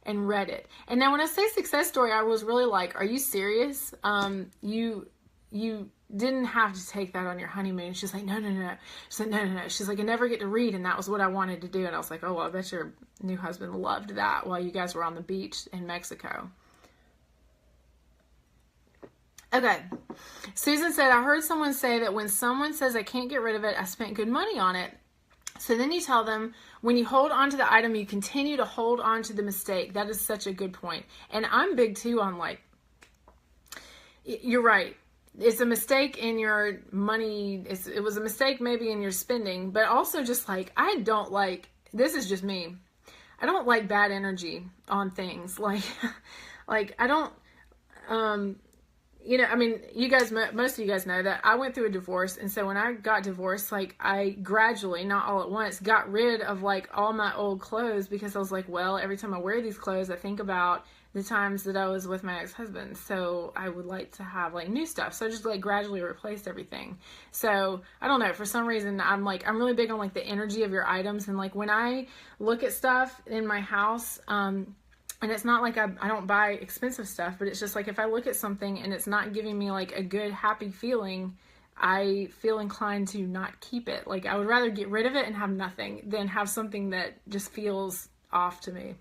and read it. And now when I say success story, I was really like, are you serious? You didn't have to take that on your honeymoon. She's like, no. She said, no. She's like, I never get to read, and that was what I wanted to do. And I was like, oh, well, I bet your new husband loved that while you guys were on the beach in Mexico. Okay. Susan said, I heard someone say that when someone says I can't get rid of it, I spent good money on it. So then you tell them, when you hold on to the item, you continue to hold on to the mistake. That is such a good point. And I'm big too on, like, you're right. It's a mistake in your money. It was a mistake maybe in your spending, but also just like, this is just me. I don't like bad energy on things. Like I don't, you know, I mean, most of you guys know that I went through a divorce. And so when I got divorced, like, I gradually, not all at once, got rid of like all my old clothes, because I was like, well, every time I wear these clothes, I think about the times that I was with my ex-husband. So I would like to have like new stuff. So I just like gradually replaced everything. So I don't know, for some reason, I'm really big on like the energy of your items. And like when I look at stuff in my house, and it's not like I don't buy expensive stuff, but it's just like, if I look at something and it's not giving me like a good, happy feeling, I feel inclined to not keep it. Like, I would rather get rid of it and have nothing than have something that just feels off to me.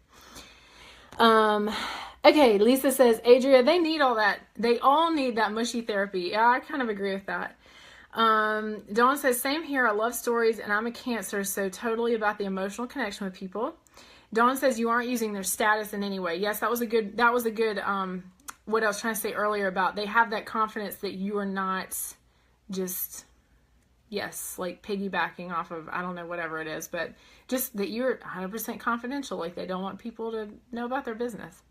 Okay, Lisa says, Adria, they need all that. They all need that mushy therapy. Yeah, I kind of agree with that. Dawn says, same here. I love stories, and I'm a Cancer, so totally about the emotional connection with people. Dawn says, you aren't using their status in any way. Yes, that was a good, what I was trying to say earlier about, they have that confidence that you are not just, like piggybacking off of, I don't know, whatever it is, but just that you're 100% confidential. Like, they don't want people to know about their business.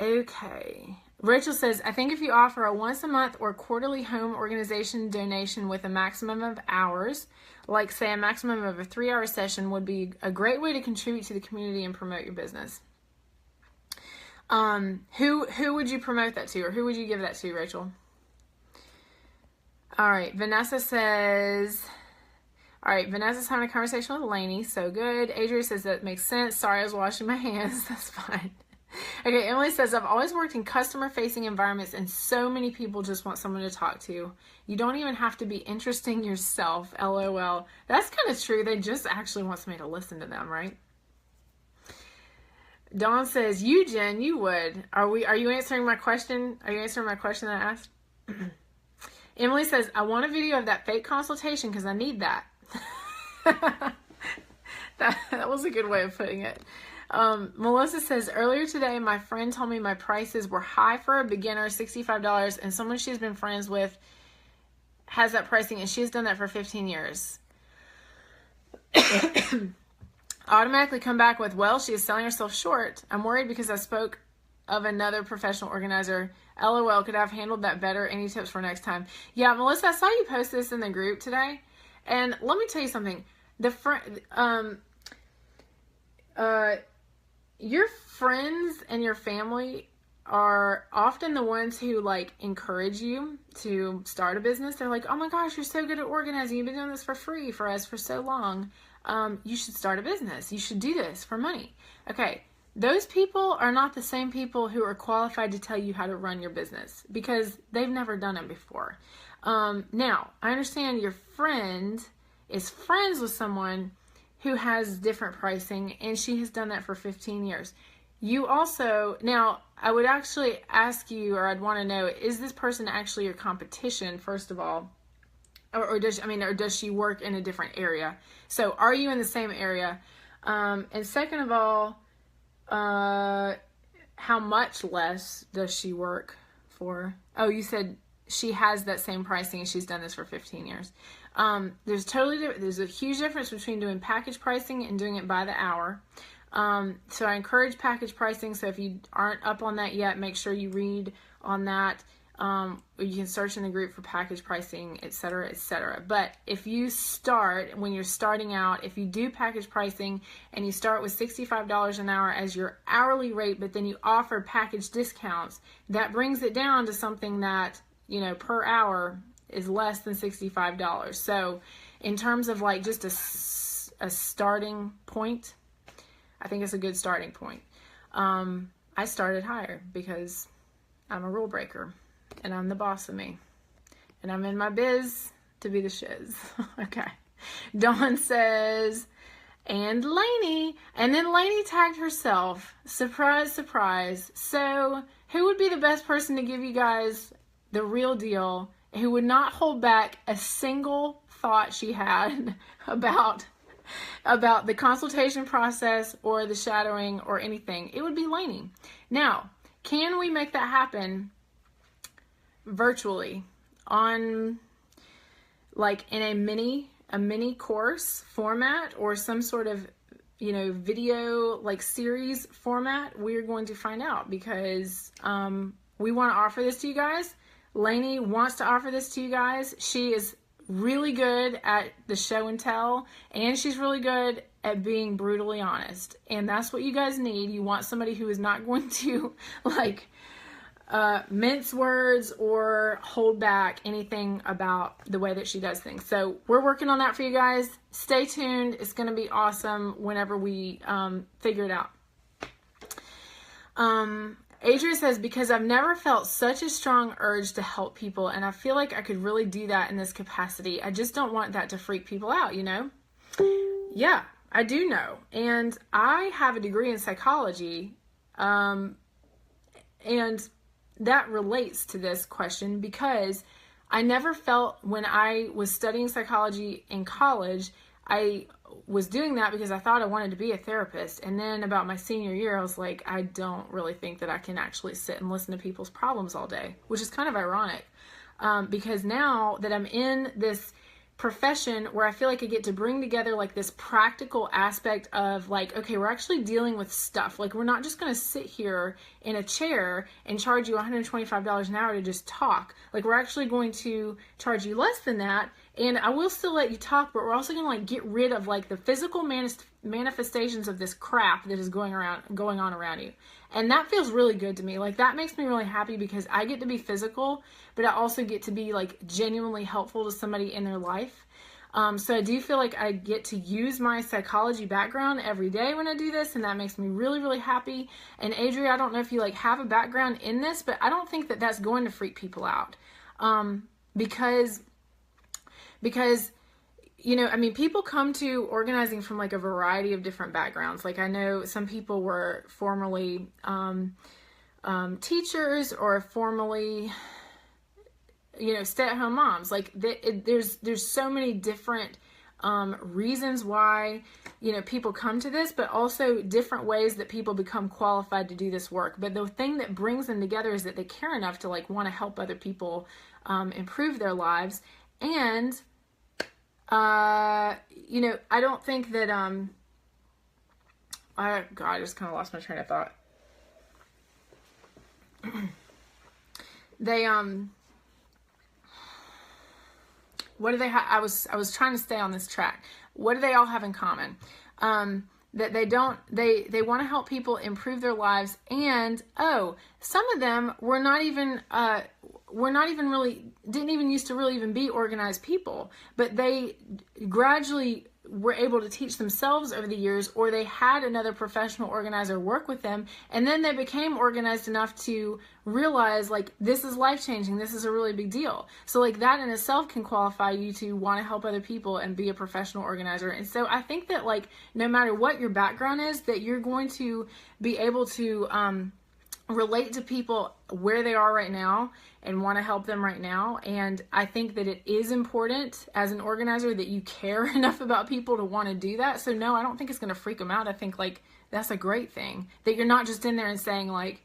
Okay. Rachel says, I think if you offer a once a month or quarterly home organization donation with a maximum of hours, like say a maximum of a 3-hour session, would be a great way to contribute to the community and promote your business. Who would you promote that to, or who would you give that to, Rachel? All right. Vanessa's having a conversation with Lainey. So good. Adria says, that makes sense. Sorry, I was washing my hands. That's fine. Okay, Emily says, I've always worked in customer-facing environments, and so many people just want someone to talk to. You don't even have to be interesting yourself, LOL. That's kind of true. They just actually want somebody to listen to them, right? Dawn says, you, Jen, you would. Are you answering my question? Are you answering my question that I asked? Emily says, I want a video of that fake consultation because I need that. That was a good way of putting it. Melissa says, earlier today, my friend told me my prices were high for a beginner, $65, and someone she's been friends with has that pricing, and she's done that for 15 years. Automatically come back with, well, she is selling herself short. I'm worried because I spoke of another professional organizer. LOL, could I have handled that better? Any tips for next time? Yeah, Melissa, I saw you post this in the group today, and let me tell you something. Your friends and your family are often the ones who like encourage you to start a business. They're like, oh my gosh, you're so good at organizing. You've been doing this for free for us for so long. You should start a business. You should do this for money. Okay. Those people are not the same people who are qualified to tell you how to run your business because they've never done it before. Now, I understand your friend is friends with someone who has different pricing, and she has done that for 15 years. You also, now I would actually ask you, or I'd want to know, is this person actually your competition, first of all? Or does she work in a different area? So are you in the same area? And second of all, how much less does she work for? Oh, you said she has that same pricing and she's done this for 15 years. There's a huge difference between doing package pricing and doing it by the hour. So I encourage package pricing. So if you aren't up on that yet, make sure you read on that. You can search in the group for package pricing, etc., etc. But if you start, when you're starting out, if you do package pricing and you start with $65 an hour as your hourly rate, but then you offer package discounts, that brings it down to something that, per hour is less than $65. So in terms of like just a starting point, I think it's a good starting point. I started higher because I'm a rule breaker. And I'm the boss of me. And I'm in my biz to be the shiz. Okay. Dawn says, and Lainey. And then Lainey tagged herself. Surprise, surprise. So who would be the best person to give you guys the real deal, who would not hold back a single thought she had about the consultation process or the shadowing or anything? It would be Lainey. Now, can we make that happen virtually on like in a mini course format or some sort of video like series format? We're going to find out, because we want to offer this to you guys. Lainey wants to offer this to you guys. She is really good at the show and tell, and she's really good at being brutally honest, and that's what you guys need. You want somebody who is not going to like mince words or hold back anything about the way that she does things. So we're working on that for you guys. Stay tuned. It's going to be awesome whenever we figure it out. Adria says, because I've never felt such a strong urge to help people, and I feel like I could really do that in this capacity. I just don't want that to freak people out, Yeah, I do know. And I have a degree in psychology, and that relates to this question, because I never felt, when I was studying psychology in college, I was doing that because I thought I wanted to be a therapist. And then about my senior year, I was like, I don't really think that I can actually sit and listen to people's problems all day, which is kind of ironic, because now that I'm in this profession where I feel like I get to bring together like this practical aspect of like, okay, we're actually dealing with stuff. Like, we're not just going to sit here in a chair and charge you $125 an hour to just talk. Like, we're actually going to charge you less than that. And I will still let you talk, but we're also going to like get rid of like the physical manifestations of this crap that is going on around you. And that feels really good to me. Like, that makes me really happy, because I get to be physical, but I also get to be like genuinely helpful to somebody in their life. So I do feel like I get to use my psychology background every day when I do this, and that makes me really, really happy. And Adria, I don't know if you like have a background in this, but I don't think that that's going to freak people out, because people come to organizing from like a variety of different backgrounds. Like, I know some people were formerly teachers, or formerly, stay-at-home moms. Like, there's so many different reasons why, people come to this, but also different ways that people become qualified to do this work. But the thing that brings them together is that they care enough to like want to help other people improve their lives. And I don't think that, I just kind of lost my train of thought. They, what do they have? I was trying to stay on this track. What do they all have in common? That they want to help people improve their lives. And, some of them were not even really, didn't even used to really even be organized people, but they gradually were able to teach themselves over the years, or they had another professional organizer work with them, and then they became organized enough to realize, like, this is life-changing, this is a really big deal. So like that in itself can qualify you to want to help other people and be a professional organizer. And so I think that, like, no matter what your background is, that you're going to be able to relate to people where they are right now and want to help them right now. And I think that it is important as an organizer that you care enough about people to want to do that. So no, I don't think it's going to freak them out. I think, like, that's a great thing, that you're not just in there and saying, like,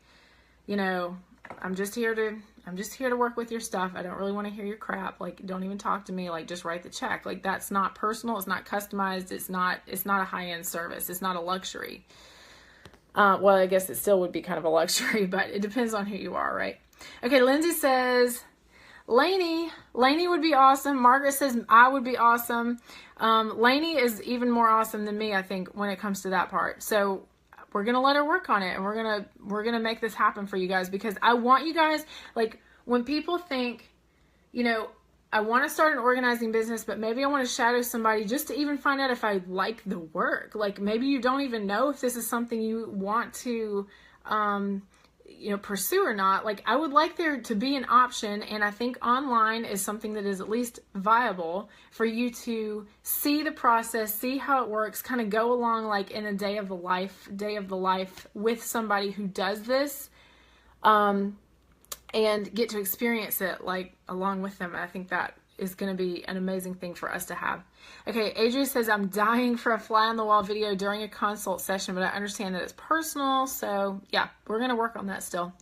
you know, I'm just here to work with your stuff. I don't really want to hear your crap. Like, don't even talk to me. Like, just write the check. Like, that's not personal. It's not customized. It's not a high-end service. It's not a luxury. Well, I guess it still would be kind of a luxury, but it depends on who you are, right? Okay, Lindsay says, Lainey would be awesome. Margaret says, I would be awesome. Lainey is even more awesome than me, I think, when it comes to that part. So we're going to let her work on it, and we're going to make this happen for you guys, because I want you guys, like, when people think, you know, I want to start an organizing business, but maybe I want to shadow somebody just to even find out if I like the work. Like, maybe you don't even know if this is something you want to, you know, pursue or not. Like, I would like there to be an option, and I think online is something that is at least viable for you to see the process, see how it works, kind of go along like in a day of the life with somebody who does this, and get to experience it, like, along with them. I think that is going to be an amazing thing for us to have. Okay, Adria says, I'm dying for a fly on the wall video during a consult session, but I understand that it's personal. So yeah, we're going to work on that still.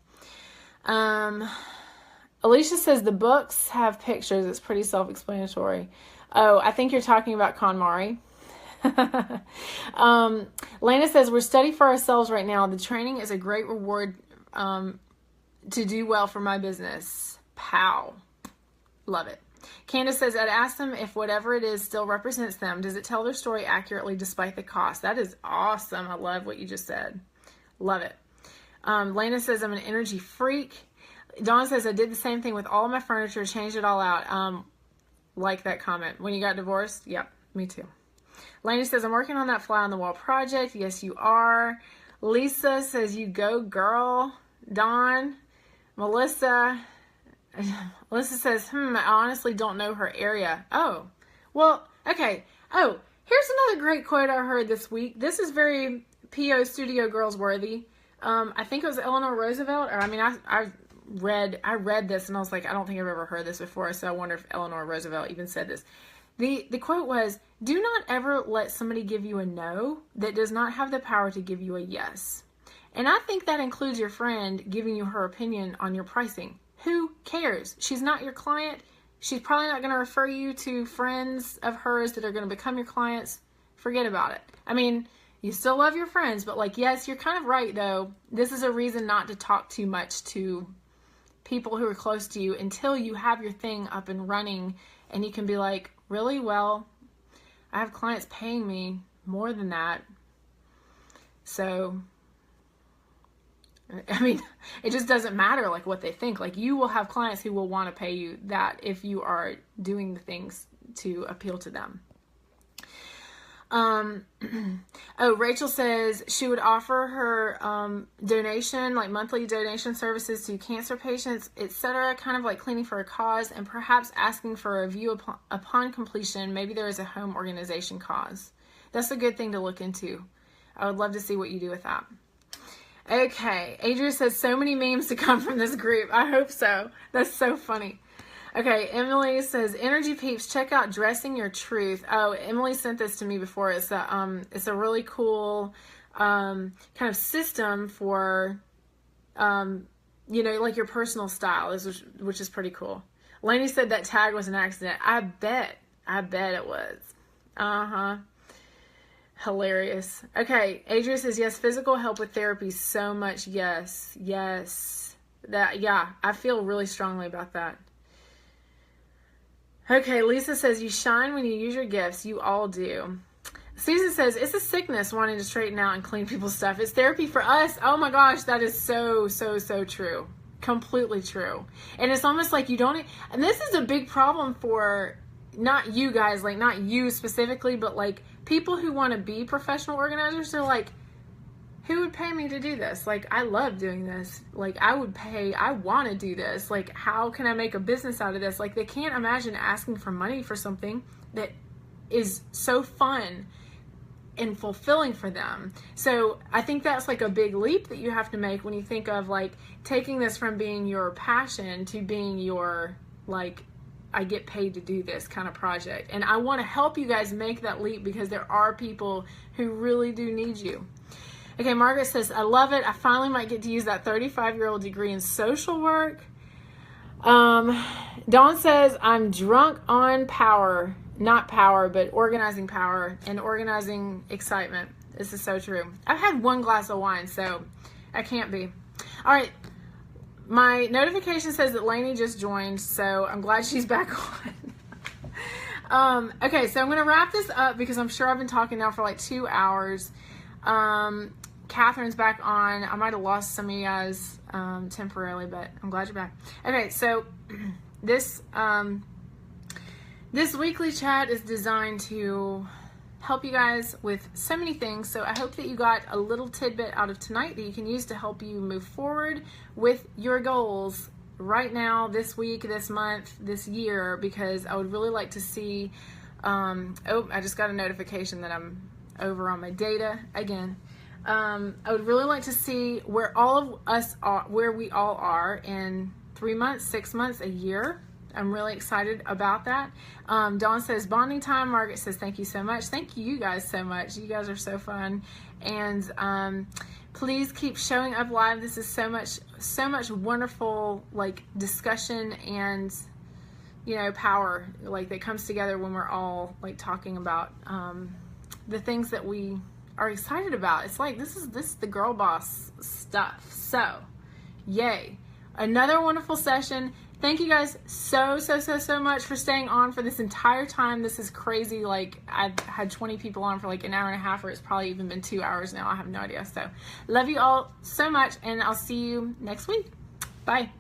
Alicia says the books have pictures. It's pretty self-explanatory. Oh, I think you're talking about KonMari. Lena says, we're studying for ourselves right now. The training is a great reward, to do well for my business. Pow. Love it. Candace says, I'd ask them if whatever it is still represents them. Does it tell their story accurately despite the cost? That is awesome. I love what you just said. Love it. Lena says, I'm an energy freak. Dawn says, I did the same thing with all of my furniture, changed it all out. Like that comment. When you got divorced? Yep, me too. Lena says, I'm working on that fly on the wall project. Yes, you are. Lisa says, you go, girl. Dawn. Melissa says, I honestly don't know her area. Oh, well, okay. Oh, here's another great quote I heard this week. This is very PO Studio Girls worthy. I think it was Eleanor Roosevelt, or I mean, I read this and I was like, I don't think I've ever heard this before, so I wonder if Eleanor Roosevelt even said this. The quote was, do not ever let somebody give you a no that does not have the power to give you a yes. And I think that includes your friend giving you her opinion on your pricing. Who cares? She's not your client. She's probably not going to refer you to friends of hers that are going to become your clients. Forget about it. I mean, you still love your friends, but, like, yes, you're kind of right, though. This is a reason not to talk too much to people who are close to you until you have your thing up and running, and you can be like, really? Well, I have clients paying me more than that. So, I mean, it just doesn't matter, like, what they think. Like, you will have clients who will want to pay you that if you are doing the things to appeal to them. Oh, Rachel says she would offer her donation, like monthly donation services to cancer patients, etc., kind of like cleaning for a cause, and perhaps asking for a review upon completion. Maybe there is a home organization cause. That's a good thing to look into. I would love to see what you do with that. Okay, Adria says so many memes to come from this group. I hope so. That's so funny. Okay, Emily says, Energy Peeps, check out Dressing Your Truth. Oh, Emily sent this to me before. It's a really cool kind of system for, you know, like your personal style, which is pretty cool. Lainey said that tag was an accident. I bet it was. Uh-huh. Hilarious. Okay, Adria says, yes, physical help with therapy so much. Yes. Yeah, I feel really strongly about that. Okay, Lisa says, you shine when you use your gifts. You all do. Susan says, it's a sickness wanting to straighten out and clean people's stuff. It's therapy for us. Oh my gosh, that is so true. Completely true. And it's almost like you don't, and this is a big problem for not you guys, like not you specifically, but like people who want to be professional organizers, they're like, who would pay me to do this? Like, I love doing this. Like, I want to do this. Like, how can I make a business out of this? Like, they can't imagine asking for money for something that is so fun and fulfilling for them. So I think that's like a big leap that you have to make when you think of like taking this from being your passion to being your, like, I get paid to do this kind of project. And I want to help you guys make that leap because there are people who really do need you. Okay, Margaret says, I love it. I finally might get to use that 35-year-old degree in social work. Dawn says, I'm drunk on power. Not power, but organizing power and organizing excitement. This is so true. I've had one glass of wine, so I can't be. All right. My notification says that Lainey just joined, so I'm glad she's back on. Okay, so I'm going to wrap this up because I'm sure I've been talking now for like 2 hours. Catherine's back on. I might have lost some of you guys temporarily, but I'm glad you're back. Okay, so this weekly chat is designed to help you guys with so many things. So I hope that you got a little tidbit out of tonight that you can use to help you move forward with your goals right now, this week, this month, this year, because I would really like to see, oh, I just got a notification that I'm over on my data again. I would really like to see where all of us are, where we all are in 3 months, 6 months, a year. I'm really excited about that. Dawn says bonding time. Margaret says thank you so much. Thank you guys so much. You guys are so fun. And please keep showing up live. This is so much wonderful like discussion and, you know, power like that comes together when we're all like talking about the things that we are excited about. It's like this is the girl boss stuff. So yay, another wonderful session. Thank you guys so much for staying on for this entire time. This is crazy. Like, I've had 20 people on for like an hour and a half, or it's probably even been 2 hours now. I have no idea. So love you all so much, and I'll see you next week. Bye.